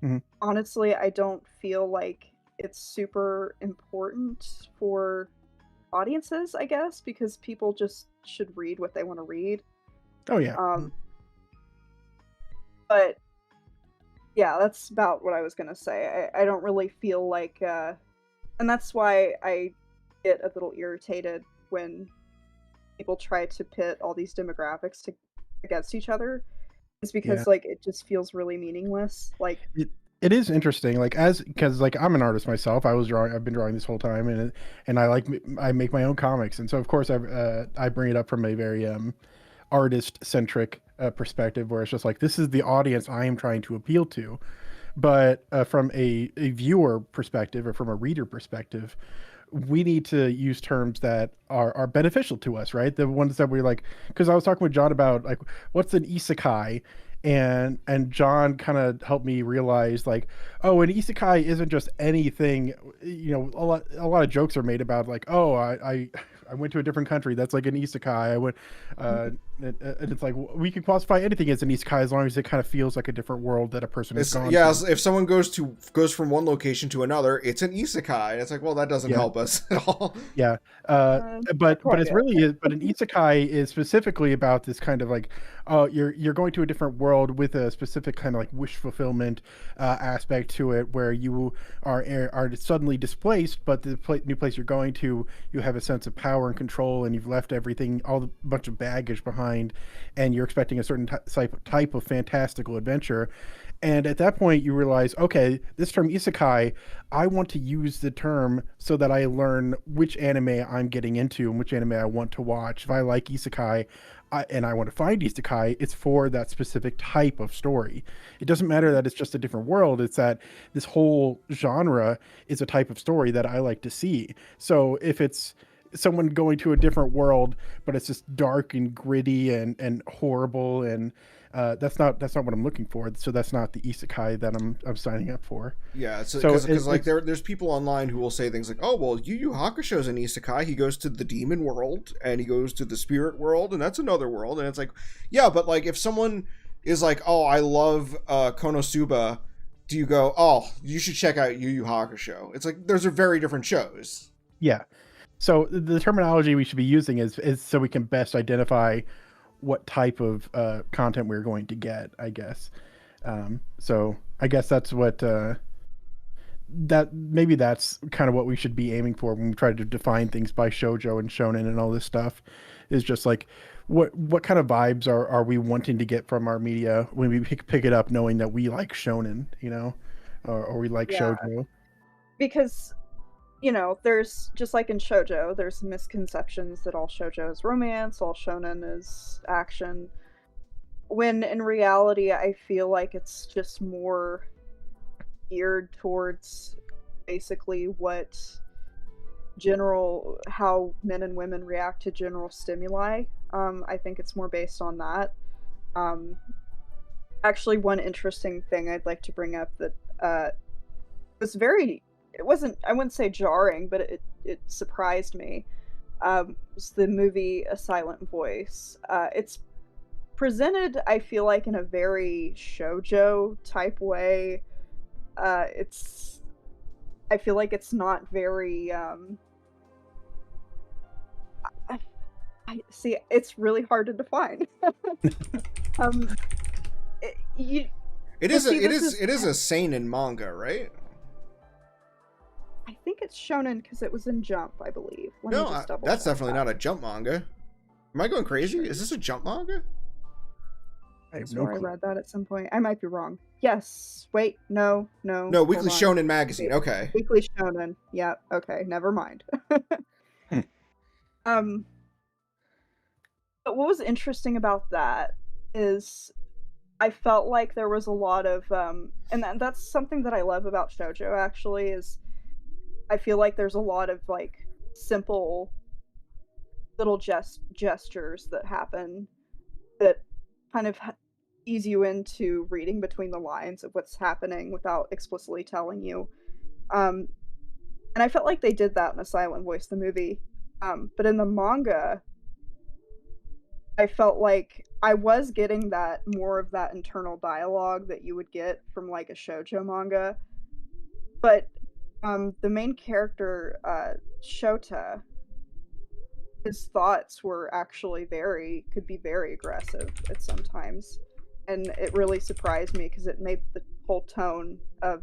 Mhm. Honestly, I don't feel like it's super important for audiences, I guess, because people just should read what they want to read. Oh yeah. But yeah, that's about what I was gonna say. I don't really feel like, and that's why I get a little irritated when people try to pit all these demographics against each other. It's Yeah. because like it just feels really meaningless. Like It is interesting, like because like I'm an artist myself. I've been drawing this whole time, and I make my own comics, and so of course I bring it up from a very artist centric perspective, where it's just like this is the audience I am trying to appeal to, but from a viewer perspective or from a reader perspective, we need to use terms that are beneficial to us, right? The ones that we're like, because I was talking with John about like what's an isekai, and John kind of helped me realize like, oh, an isekai isn't just anything. You know, a lot of jokes are made about like, oh, I went to a different country. That's like an isekai. I went, and it's like we can classify anything as an isekai as long as it kind of feels like a different world that a person has gone to. If someone goes from one location to another, it's an isekai. And it's like, well, that doesn't help us at all. Yeah, but it's really but an isekai is specifically about this kind of like, you're going to a different world with a specific kind of like wish fulfillment aspect to it, where you are suddenly displaced, but the new place you're going to, you have a sense of power and control, and you've left everything, all the bunch of baggage behind, and you're expecting a certain type of fantastical adventure. And at that point, you realize, okay, this term isekai, I want to use the term so that I learn which anime I'm getting into and which anime I want to watch. If I like isekai and I want to find isekai, it's for that specific type of story. It doesn't matter that it's just a different world. It's that this whole genre is a type of story that I like to see. So if it's someone going to a different world, but it's just dark and gritty and horrible, and that's not what I'm looking for. So that's not the isekai that I'm signing up for. Yeah, So because like there's people online who will say things like, "Oh, well, Yu Yu Hakusho's an isekai. He goes to the demon world and he goes to the spirit world, and that's another world." And it's like, yeah, but like if someone is like, "Oh, I love Konosuba," do you go, "Oh, you should check out Yu Yu Hakusho"? It's like those are very different shows. yeah, so the terminology we should be using is so we can best identify what type of content we're going to get, I guess. So I guess that's what that's kind of what we should be aiming for when we try to define things by shojo and shonen and all this stuff, is just like what kind of vibes are we wanting to get from our media when we pick it up, knowing that we like shonen, or we like shojo. Because there's just like in shoujo, there's misconceptions that all shoujo is romance, all shonen is action. When in reality, I feel like it's just more geared towards basically how men and women react to general stimuli. I think it's more based on that. Actually, one interesting thing I'd like to bring up that was I wouldn't say jarring, but it surprised me. Was the movie A Silent Voice. It's presented, I feel like, in a very shoujo type way. I feel like it's not very I see, it's really hard to define. um It is a seinen manga, right? I think it's shonen because it was in Jump, I believe. Let me just double that's check definitely that. not a Jump manga. Am I going crazy? Is this a Jump manga? I have I read that at some point. I might be wrong. Yes. Wait. No. No, Weekly Shonen magazine. Wait. Okay. Weekly Shonen. Yeah. Okay. Never mind. But what was interesting about that is I felt like there was a lot of and that's something that I love about shoujo, actually, is I feel like there's a lot of like simple little gestures that happen that kind of ease you into reading between the lines of what's happening without explicitly telling you. And I felt like they did that in A Silent Voice, the movie. But in the manga, I felt like I was getting that more of that internal dialogue that you would get from like a shoujo manga. But the main character, Shota, his thoughts were actually could be very aggressive at sometimes. And it really surprised me because it made the whole tone of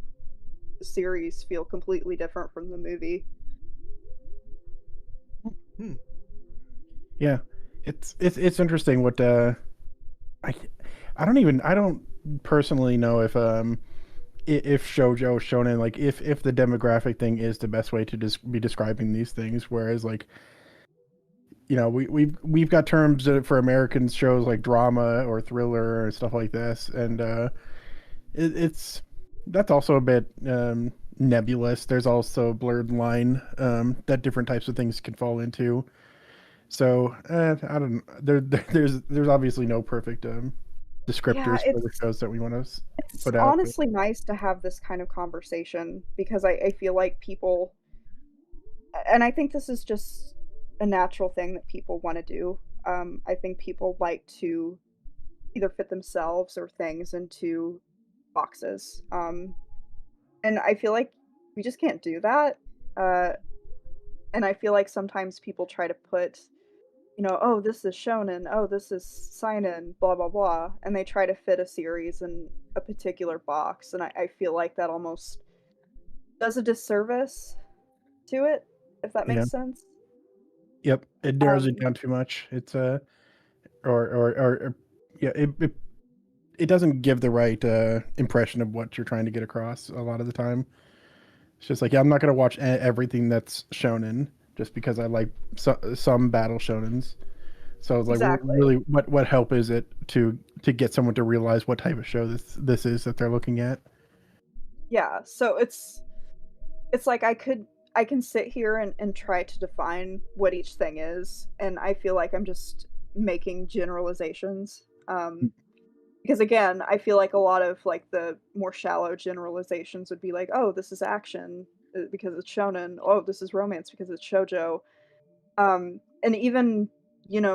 the series feel completely different from the movie. Hmm. Yeah, it's interesting what I I don't personally know if shoujo shonen, like if the demographic thing is the best way to be describing these things, whereas like, you know, we've got terms for American shows like drama or thriller or stuff like this, and it's that's also a bit nebulous. There's also a blurred line that different types of things can fall into. So I don't. There's obviously no perfect Yeah, descriptors for the shows that we want to it's put out. But honestly nice to have this kind of conversation because I feel like people, and I think this is just a natural thing that people want to do. I think people like to either fit themselves or things into boxes. And I feel like we just can't do that. Uh, and I feel like sometimes people try to put, oh, this is shonen, oh, this is seinen, blah blah blah, and they try to fit a series in a particular box, and I feel like that almost does a disservice to it, if that yeah, makes sense. yep, it narrows it Um, down too much. It's or yeah, it doesn't give the right impression of what you're trying to get across a lot of the time. It's just like, yeah, I'm not gonna watch everything that's shonen just because I like some battle shonens. So it's like, exactly. really, what help is it to get someone to realize what type of show this is that they're looking at? Yeah, so it's like I can sit here and try to define what each thing is, and I feel like I'm just making generalizations. Because again, I feel like a lot of like the more shallow generalizations would be like, "Oh, this is action because it's shonen. Oh, this is romance because it's shoujo." And even,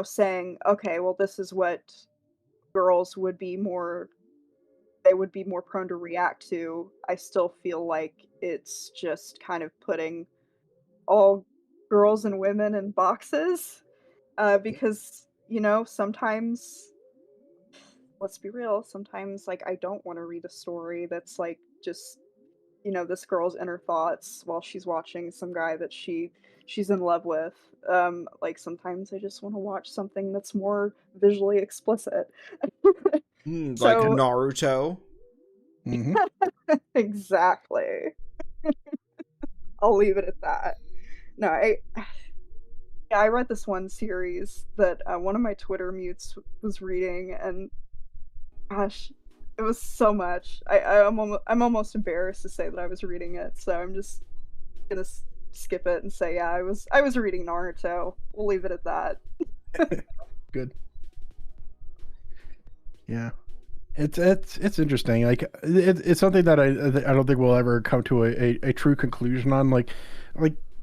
saying, "Okay, well this is what girls would be more they would be more prone to react to." I still feel like it's just kind of putting all girls and women in boxes, because, sometimes, let's be real, sometimes, like, I don't wanna read a story that's, like, just, this girl's inner thoughts while she's watching some guy that she's in love with. Like, sometimes I just wanna watch something that's more visually explicit. Like So Naruto. Hmm. exactly. I'll leave it at that. No, yeah, I read this one series that, one of my Twitter mutes was reading, and gosh, it was so much. I'm almost embarrassed to say that I was reading it, so I'm just gonna skip it and say, yeah, I was reading Naruto. We'll leave it at that. Good. Yeah. It's interesting. Like it's something that I don't think we'll ever come to a true conclusion on. Like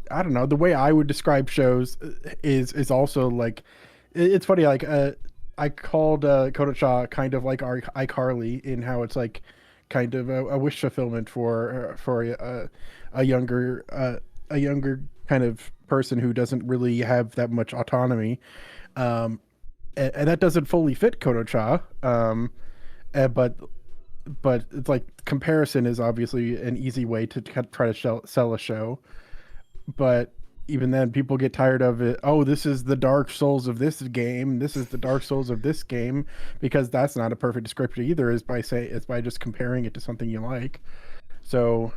I don't know. The way I would describe shows is also like it's funny. Like I called Kodocha kind of like our iCarly in how it's like kind of a wish fulfillment for a younger kind of person who doesn't really have that much autonomy. Um, and that doesn't fully fit Kodocha. But it's like comparison is obviously an easy way to try to sell a show. But even then, people get tired of it. Oh, this is the Dark Souls of this game. This is the Dark Souls of this game, because that's not a perfect description either. It's by just comparing it to something you like. So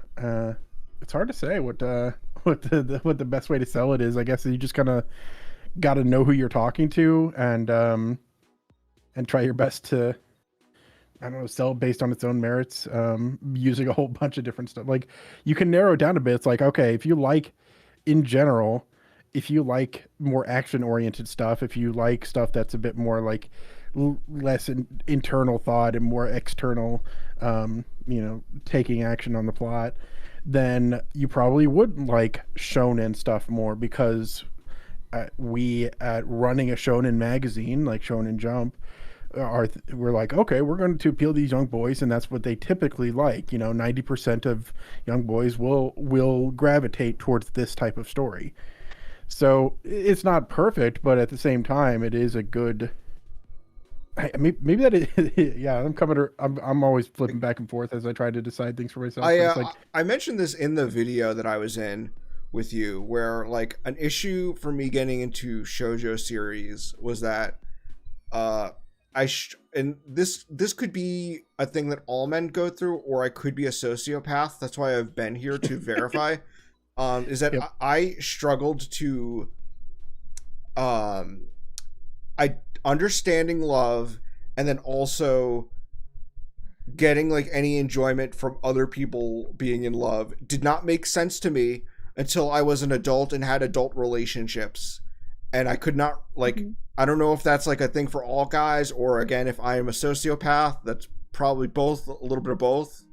it's hard to say what the best way to sell it is. I guess you just kind of got to know who you're talking to and try your best to, I don't know, sell based on its own merits, using a whole bunch of different stuff. Like you can narrow it down a bit. It's like, okay, if you like, in general, if you like more action oriented stuff, if you like stuff that's a bit more like less internal thought and more external, taking action on the plot, then you probably would like shonen stuff more, because we at running a shonen magazine like Shonen Jump we're like, okay, we're going to appeal to these young boys, and that's what they typically like. 90% of young boys will gravitate towards this type of story. So it's not perfect, but at the same time, it is a good. Maybe that is, yeah. I'm always flipping back and forth as I try to decide things for myself. I But it's like, I mentioned this in the video that I was in with you, where like an issue for me getting into shoujo series was that uh and this could be a thing that all men go through, or I could be a sociopath. That's why I've been here to verify. Is that yep. I struggled to um I understanding love, and then also getting like any enjoyment from other people being in love did not make sense to me until I was an adult and had adult relationships. And I could not like Mhm. I don't know if that's like a thing for all guys, or again if I am a sociopath, that's probably both, a little bit of both.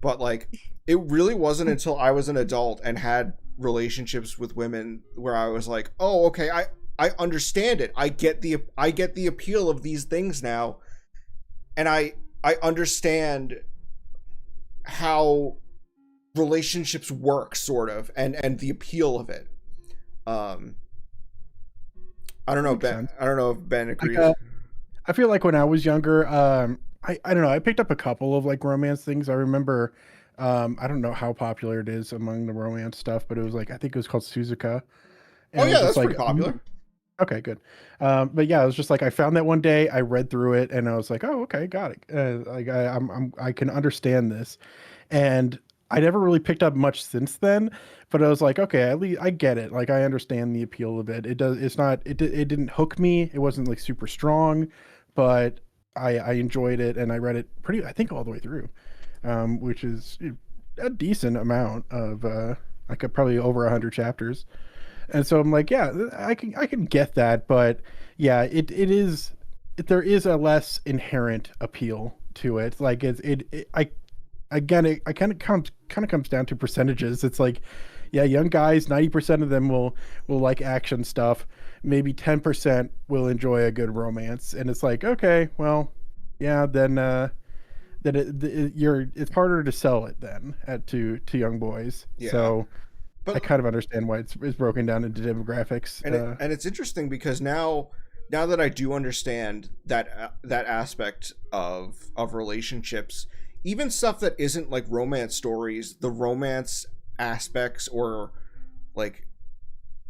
But like it really wasn't until I was an adult and had relationships with women where I was like, "Oh, okay, I understand it. I get the appeal of these things now." And I understand how relationships work, sort of, and the appeal of it. um I don't know, Makes Ben. sense. I don't know if Ben Like, agrees. I feel like when I was younger, I don't know. I picked up a couple of like romance things. I remember, I don't know how popular it is among the romance stuff, but it was like I think it was called Suzuka, Oh and it was yeah, just that's like, pretty popular. okay, good. But yeah, it was just like I found that one day, I read through it, and I was like, oh, okay, got it. Like I can understand this, and I never really picked up much since then. But I was like, okay, at least I get it. Like I understand the appeal of it. It does. It's not. It didn't hook me. It wasn't like super strong, but I enjoyed it, and I read it pretty. I think all the way through, which is a decent amount of like probably over 100 chapters. And so I'm like, yeah, I can get that, but yeah, it is there is a less inherent appeal to it. Like it I again it kind of comes down to percentages. It's like, yeah, young guys, 90% of them will like action stuff. Maybe 10% will enjoy a good romance, and it's like, okay, well, yeah, then it's harder to sell it then to young boys. Yeah, So I but kind of understand why it's broken down into demographics. and it's interesting because now that I do understand that aspect of relationships, even stuff that isn't like romance stories, the romance aspects or like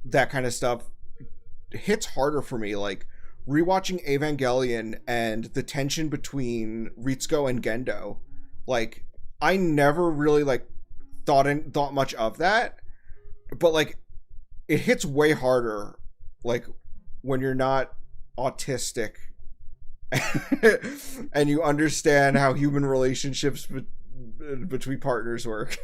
that kind of stuff hits harder for me. Like rewatching Evangelion and the tension between Ritsuko and Gendo, like I never really like thought much of that, but like it hits way harder like when you're not autistic and you understand how human relationships between partners work.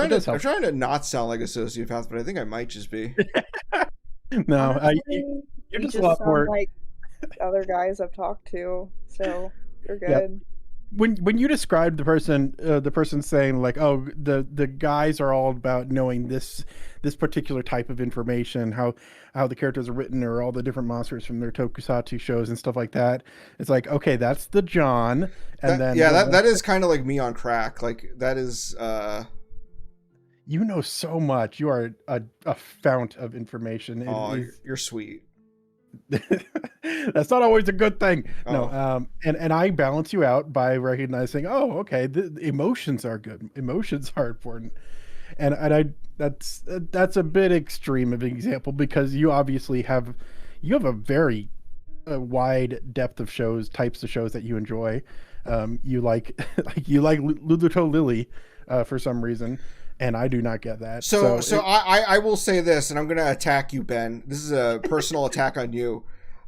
It does I'm help. trying to not sound like a sociopath, but I think I might just be. No, Honestly, you're you just a just lot sound more. like other guys I've talked to, so you're Yep. good. When you described the person saying like, oh, the guys are all about knowing this particular type of information, how the characters are written, or all the different monsters from their tokusatsu shows and stuff like that. It's like, okay, that's the John, and That then yeah, the that rest, is kind of like me on crack. Like that is you know so much. You are a fount of information. It oh, is. you're sweet. That's not always a good thing. No, Oh, and I balance you out by recognizing, oh, okay, the emotions are good. Emotions are important, and I that's a bit extreme of an example because you have a very wide depth of types of shows that you enjoy. You like like you like Luluto Lily for some reason, and I do not get that. so So so I will say this, and I'm gonna attack you, Ben. This is a personal attack on you.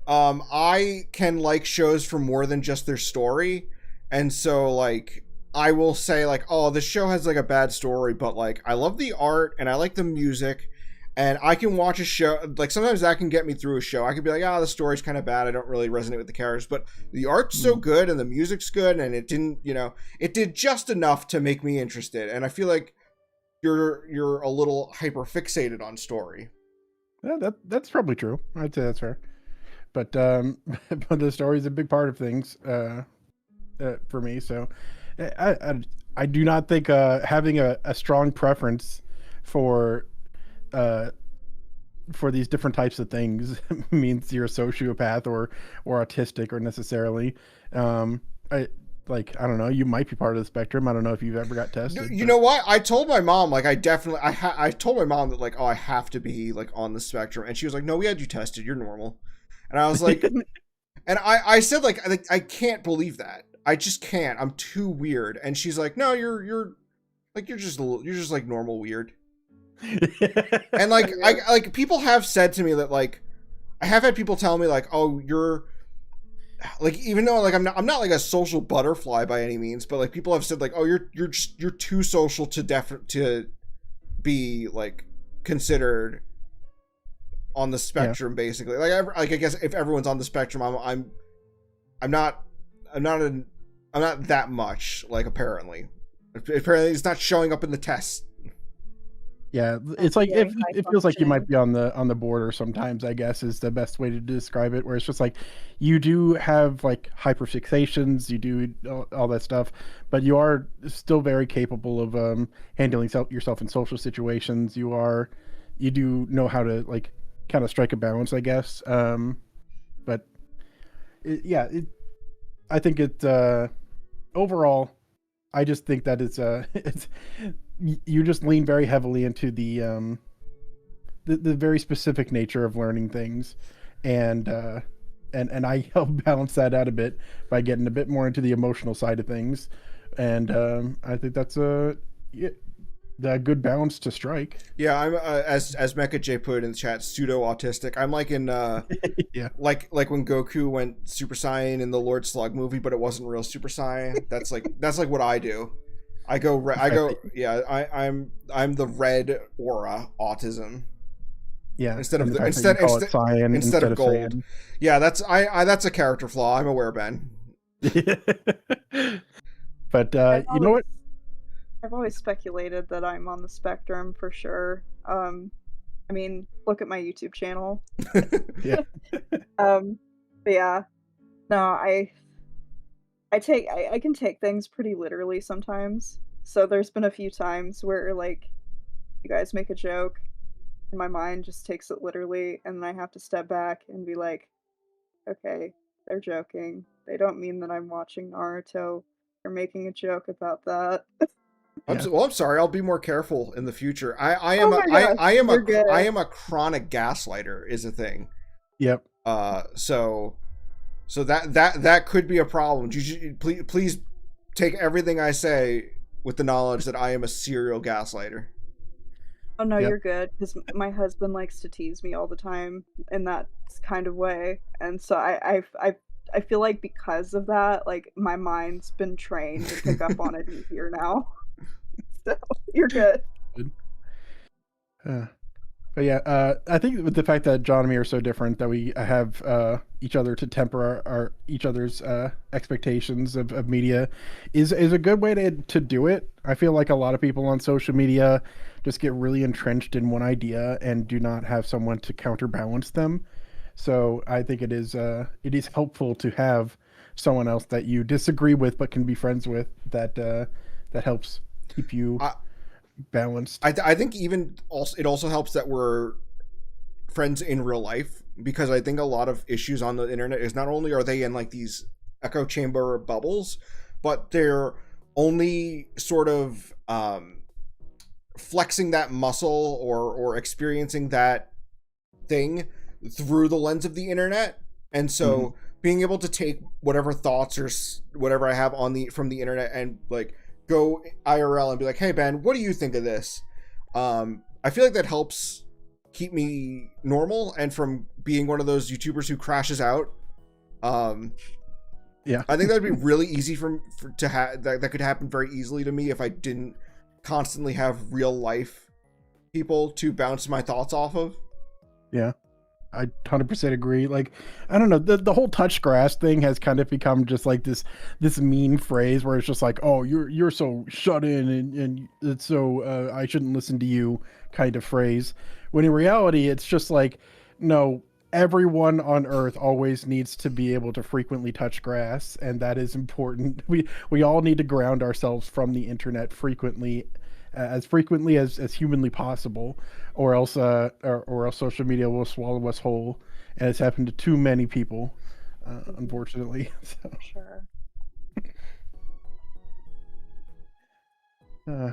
I can like shows for more than just their story, and so like I will say like, oh, this show has like a bad story, but like I love the art and I like the music, and I can watch a show. Like sometimes that can get me through a show. I could be like, ah, the story's kind of bad. I don't really resonate with the characters, but the art's so good and the music's good, and it didn't, it did just enough to make me interested. And I feel like you're a little hyper fixated on story. yeah, that's probably true. I'd say that's fair. But but the story is a big part of things for me. So I do not think having a strong preference for these different types of things means you're a sociopath or autistic or necessarily. I I don't know. You might be part of the spectrum. I don't know if you've ever got tested. You know what? I told my mom, like, I told my mom that, like, oh, I have to be, like, on the spectrum. And she was like, no, we had you tested. You're normal. And I was like, and I said, like, I can't believe that. I just can't. I'm too weird. And she's like, no, you're just like normal weird. And like people have said to me that, like, I have had people tell me, like, oh, you're like, even though, like, I'm not like a social butterfly by any means, but, like, people have said, like, oh, you're too social to be, like, considered on the spectrum, basically. Like, I guess if everyone's on the spectrum, I'm not that much, like, apparently it's not showing up in the test. Yeah, it's like it feels like you might be on the border sometimes, I guess, is the best way to describe it, where it's just like you do have, like, hyperfixations, you do all that stuff, but you are still very capable of handling yourself in social situations. You do know how to, like, kind of strike a balance, I guess. But I think overall, I just think that it's you just lean very heavily into the very specific nature of learning things, and I help balance that out a bit by getting a bit more into the emotional side of things, and I think that's the good balance to strike. Yeah, I'm as Mecha J put in the chat, pseudo autistic. I'm like in yeah, like when Goku went Super Saiyan in the Lord Slug movie, but it wasn't real Super Saiyan. That's like what I do. I'm the red aura autism. Yeah, instead of of gold. Saiyan. Yeah, that's a character flaw. I'm aware, Ben. But you know what? I've always speculated that I'm on the spectrum for sure. I mean, look at my YouTube channel. Yeah. But yeah, no, I can take things pretty literally sometimes. So there's been a few times where, like, you guys make a joke and my mind just takes it literally, and then I have to step back and be like, okay, they're joking. They don't mean that I'm watching Naruto. They're making a joke about that. I'm sorry. I'll be more careful in the future. I am a chronic gaslighter is a thing. Yep. So that could be a problem. Please take everything I say with the knowledge that I am a serial gaslighter. Oh no, you're good, because my husband likes to tease me all the time in that kind of way, and so I feel like because of that, like, my mind's been trained to pick up on it easier now. So you're good. But yeah, I think with the fact that John and me are so different, that we have each other to temper our each other's expectations of media is a good way to do it. I feel like a lot of people on social media just get really entrenched in one idea and do not have someone to counterbalance them. So I think it is helpful to have someone else that you disagree with but can be friends with, that helps keep you balanced. I think it also helps that we're friends in real life, because I think a lot of issues on the internet is not only are they in, like, these echo chamber bubbles, but they're only sort of flexing that muscle or experiencing that thing through the lens of the internet. And so being able to take whatever thoughts or whatever I have from the internet and, like, go IRL and be like, hey Ben, what do you think of this? I feel like that helps keep me normal and from being one of those YouTubers who crashes out. Yeah, I think that'd be really easy that could happen very easily to me if I didn't constantly have real life people to bounce my thoughts off of. Yeah, I 100% agree. Like, I don't know, the whole touch grass thing has kind of become just like this mean phrase where it's just like, oh, you're so shut in and it's so I shouldn't listen to you kind of phrase. When in reality, it's just like, no, everyone on Earth always needs to be able to frequently touch grass, and that is important. We all need to ground ourselves from the internet frequently, as frequently as humanly possible, or else or else social media will swallow us whole, and it's happened to too many people, unfortunately. So, Sure. uh,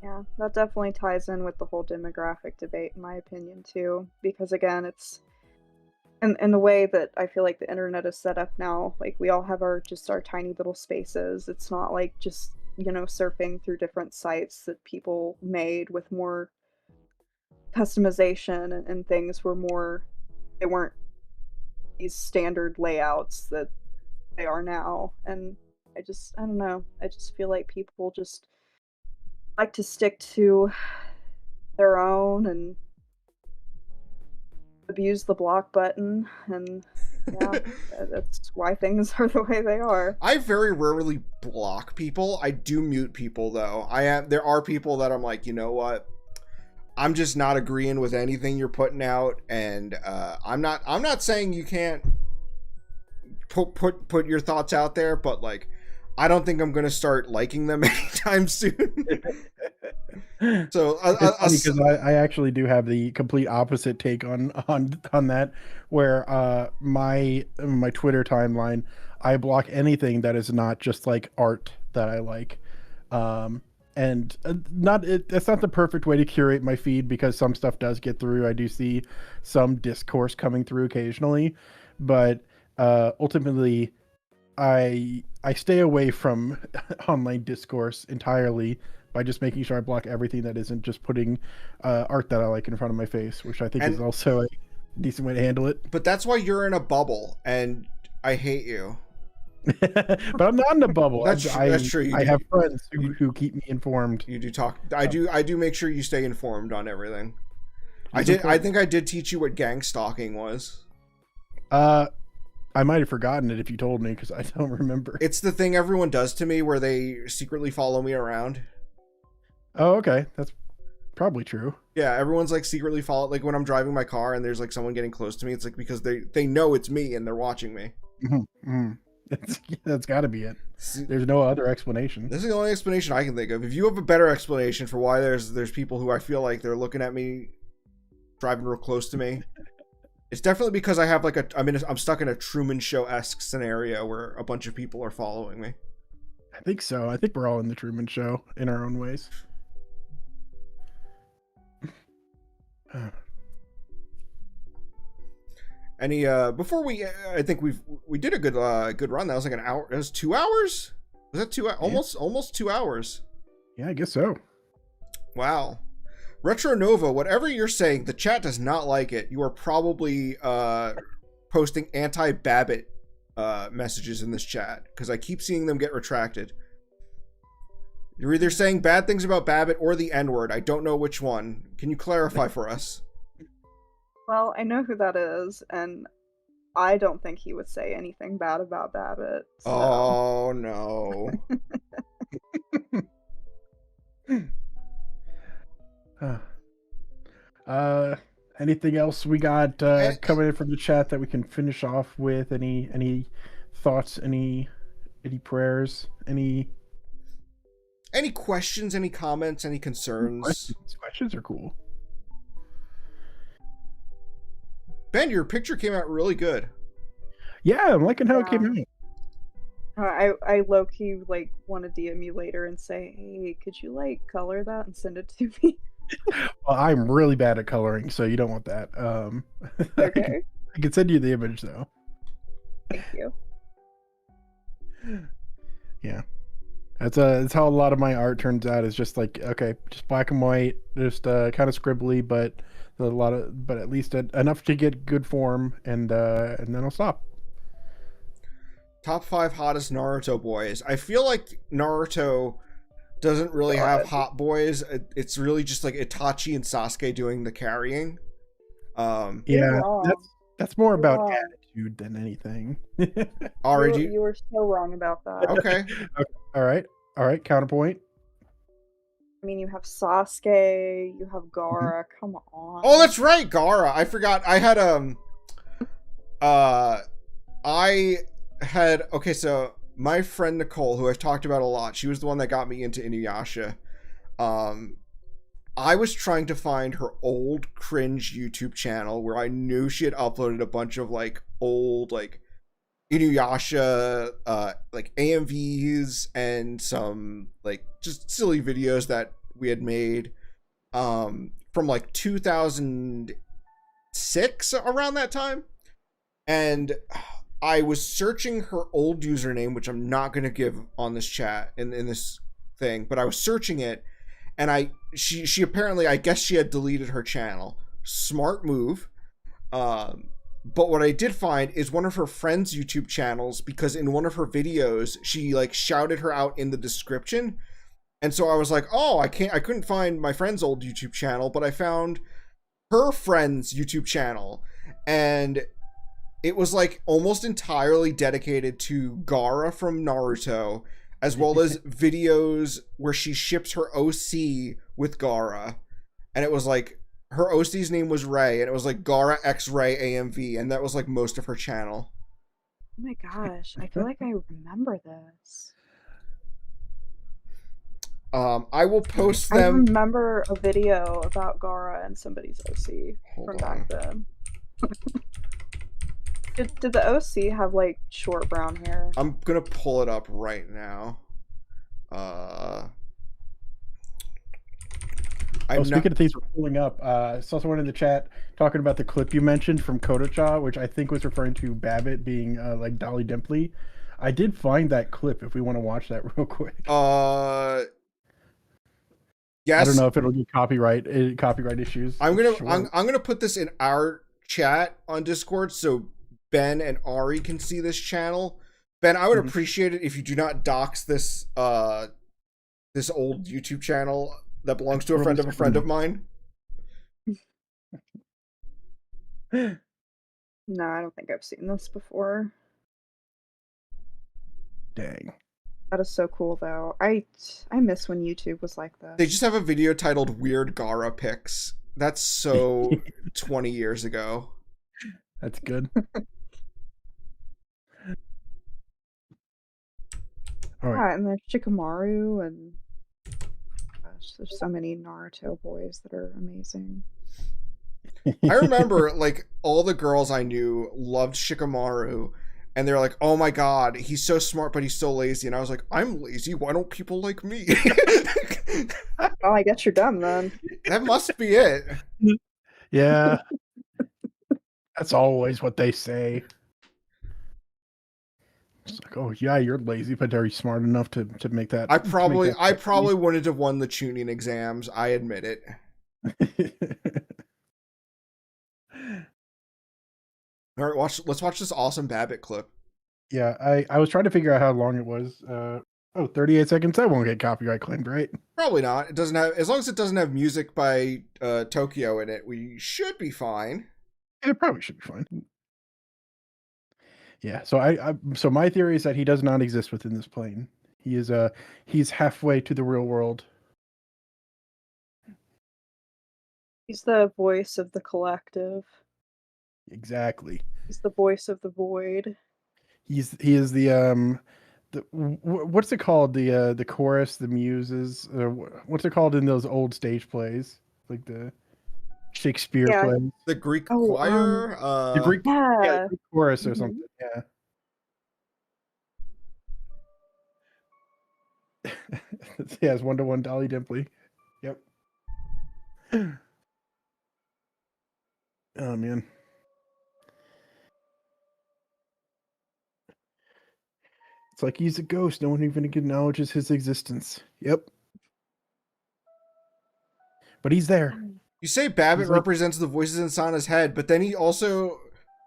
Yeah, that definitely ties in with the whole demographic debate, in my opinion, too. Because again, it's in the way that I feel like the internet is set up now. Like we all have our tiny little spaces. It's not like just surfing through different sites that people made with more customization and things were more. They weren't these standard layouts that they are now. And I don't know. I just feel like people just like to stick to their own and abuse the block button, and yeah, that's why things are the way they are. I very rarely block people. I do mute people though. There are people that I'm like, you know what? I'm just not agreeing with anything you're putting out, and I'm not saying you can't put your thoughts out there, but like I don't think I'm gonna start liking them anytime soon. So it's funny because I actually do have the complete opposite take on that, where my Twitter timeline, I block anything that is not just like art that I like. And that's not the perfect way to curate my feed, because some stuff does get through. I do see some discourse coming through occasionally, but ultimately I stay away from online discourse entirely by just making sure I block everything that isn't just putting art that I like in front of my face, which I think is also a decent way to handle it. But that's why you're in a bubble, and I hate you. But I'm not in a bubble. That's true. I have friends who keep me informed. You do talk. I do make sure you stay informed on everything. I think I did teach you what gang stalking was. I might have forgotten it if you told me, because I don't remember. It's the thing everyone does to me where they secretly follow me around. Oh, okay. That's probably true. Yeah, everyone's like secretly follow. Like when I'm driving my car and there's like someone getting close to me, it's like because they know it's me and they're watching me. Mm-hmm. That's got to be it. There's no other explanation. This is the only explanation I can think of. If you have a better explanation for why there's people who I feel like they're looking at me, driving real close to me, it's definitely because I have like I'm stuck in a Truman Show-esque scenario where a bunch of people are following me. I think so. I think we're all in the Truman Show in our own ways. Any before I think we did a good run. That was like an hour. It was 2 hours. Was that 2 hours? Almost 2 hours. Yeah, I guess so. Wow. Retro Nova, whatever you're saying, the chat does not like it. You are probably posting anti-Babbitt messages in this chat, because I keep seeing them get retracted. You're either saying bad things about Babbitt or the N-word. I don't know which one. Can you clarify for us? Well, I know who that is, and I don't think he would say anything bad about Babbitt. So. Oh, no. Anything else we got coming in from the chat that we can finish off with? Any thoughts? Any prayers? Any questions? Any comments? Any concerns? Questions are cool. Ben, your picture came out really good. Yeah, I'm liking how it came out. I low-key like want to DM you later and say, hey, could you like color that and send it to me? Well, I'm really bad at coloring, so you don't want that. Okay. I can send you the image though. Thank you. Yeah, that's how a lot of my art turns out. Is just like, okay, just black and white, just kind of scribbly, but at least enough to get good form, and then I'll stop. Top 5 hottest Naruto boys. I feel like Naruto doesn't really have hot boys. It's really just like Itachi and Sasuke doing the carrying. Yeah, that's more about attitude than anything. You were so wrong about that. Okay. All right. Counterpoint. I mean, you have Sasuke, you have Gaara. Come on. Oh, that's right, Gaara. I forgot. I had okay, so my friend Nicole, who I've talked about a lot, she was the one that got me into Inuyasha. I was trying to find her old cringe YouTube channel where I knew she had uploaded a bunch of like old like Inuyasha like AMVs and some like just silly videos that we had made from like 2006 around that time. And I was searching her old username, which I'm not going to give on this chat in this thing, but I was searching it, and she apparently, I guess she had deleted her channel. Smart move. But what I did find is one of her friends' YouTube channels, because in one of her videos she like shouted her out in the description, and so I was like, oh, I couldn't find my friend's old YouTube channel, but I found her friend's YouTube channel, and it was like almost entirely dedicated to Gaara from Naruto, as well as videos where she ships her OC with Gaara. And it was like her OC's name was Ray, and it was like Gaara X Ray AMV, and that was like most of her channel. Oh my gosh, I feel like I remember this. I will post I them. remember a video about Gaara and somebody's OC from back then. Did the OC have like short brown hair? I'm gonna pull it up right now. Speaking of things we're pulling up, I saw someone in the chat talking about the clip you mentioned from Kodocha, which I think was referring to Babbitt being like Dolly Dimply. I did find that clip if we want to watch that real quick. Yes. I don't know if it'll get copyright issues. I'm gonna put this in our chat on Discord so Ben and Ari can see this channel. Ben, I would appreciate it if you do not dox this this old YouTube channel that belongs to a friend of mine. No, I don't think I've seen this before. Dang. That is so cool, though. I miss when YouTube was like that. They just have a video titled Weird Gaara Pics. That's so 20 years ago. That's good. All right. Yeah, and there's Shikamaru, and gosh, there's so many Naruto boys that are amazing. I remember, like, all the girls I knew loved Shikamaru, and they're like, oh my god, he's so smart, but he's so lazy. And I was like, I'm lazy. Why don't people like me? Oh, I guess you're dumb then. That must be it. Yeah. That's always what they say. It's like, oh yeah, you're lazy, but are you smart enough to make that? I probably wouldn't have won the tuning exams. I admit it. All right, let's watch this awesome Babbitt clip. Yeah, I was trying to figure out how long it was. 38 seconds. That won't get copyright claimed, right? Probably not. It doesn't have, as long as it doesn't have music by Tokyo in it, we should be fine. It probably should be fine. Yeah, so so my theory is that he does not exist within this plane. He's halfway to the real world. He's the voice of the collective. Exactly. He's the voice of the void. He is the what's it called? The chorus, the muses. What's it called in those old stage plays, like the Shakespeare plays? The Greek choir. The Greek, Greek chorus or something. Yeah. Yeah, it's 1-to-1 Dolly Dimply. Yep. Oh man. It's like he's a ghost. No one even acknowledges his existence. Yep. But he's there. You say Babbitt represents the voices in Sana's head, but then he also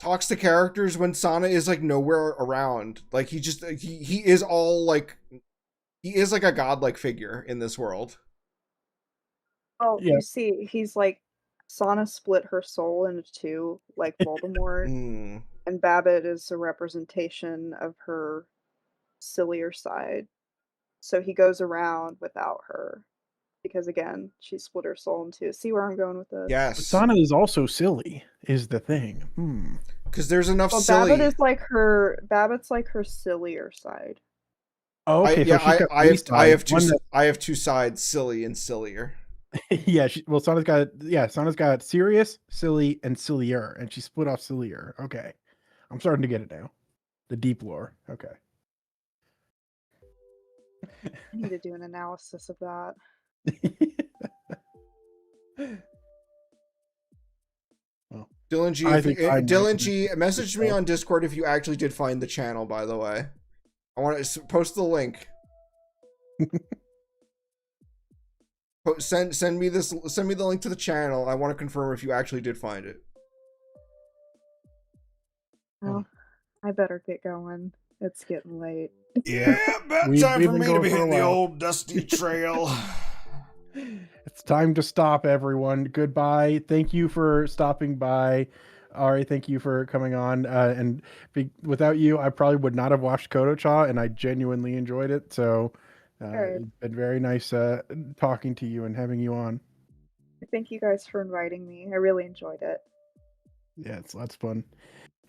talks to characters when Sana is like nowhere around. Like he is all like, he is like a godlike figure in this world. Oh, yeah. You see, he's like, Sana split her soul into two, like Voldemort, and Babbitt is a representation of her sillier side. So he goes around without her because, again, she split her soul in two. See where I'm going with this? Yes. But Sana is also silly, is the thing. Because there's enough silly. Babbitt's like her sillier side. Oh, okay, so she's got I three have sides. One that, I have two sides, silly and sillier. yeah, Sana's got serious, silly, and sillier, and she split off sillier. Okay, I'm starting to get it now. The deep lore. Okay. I need to do an analysis of that. Well, Dylan G, I think Dylan G, message me on Discord if you actually did find the channel. By the way, I want to post the link. Send me the link to the channel. I want to confirm if you actually did find it. Well, I better get going. It's getting late. Yeah, about time for me to be hitting the old dusty trail. It's time to stop, everyone. Goodbye. Thank you for stopping by. Ari, thank you for coming on. Without you, I probably would not have watched Kodocha, and I genuinely enjoyed it. So it's been very nice talking to you and having you on. Thank you guys for inviting me. I really enjoyed it. Yeah, it's lots of fun.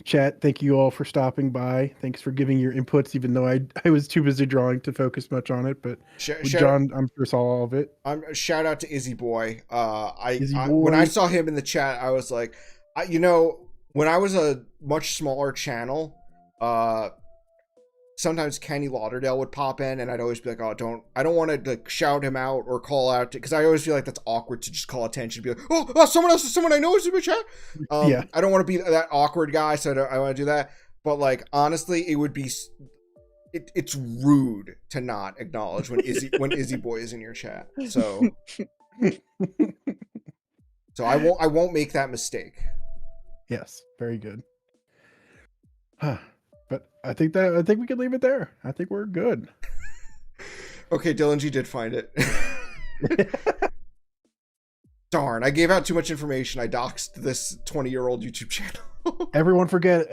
Chat, thank you all for stopping by. Thanks for giving your inputs, even though I was too busy drawing to focus much on it. But John, I'm sure saw all of it. Shout out to Izzy Boy. When I saw him in the chat, I was like, when I was a much smaller channel, sometimes Kenny Lauderdale would pop in, and I'd always be like, I don't want to like shout him out or call out, because I always feel like that's awkward to just call attention, be like, someone I know is in my chat. Yeah. I don't want to be that awkward guy, so I want to do that. But like, honestly, it would be, it's rude to not acknowledge when Izzy Boy is in your chat. So I won't make that mistake. Yes, very good. But I think we can leave it there. I think we're good. Okay, Dylan G did find it. Darn, I gave out too much information. I doxed this 20-year-old YouTube channel. Everyone forget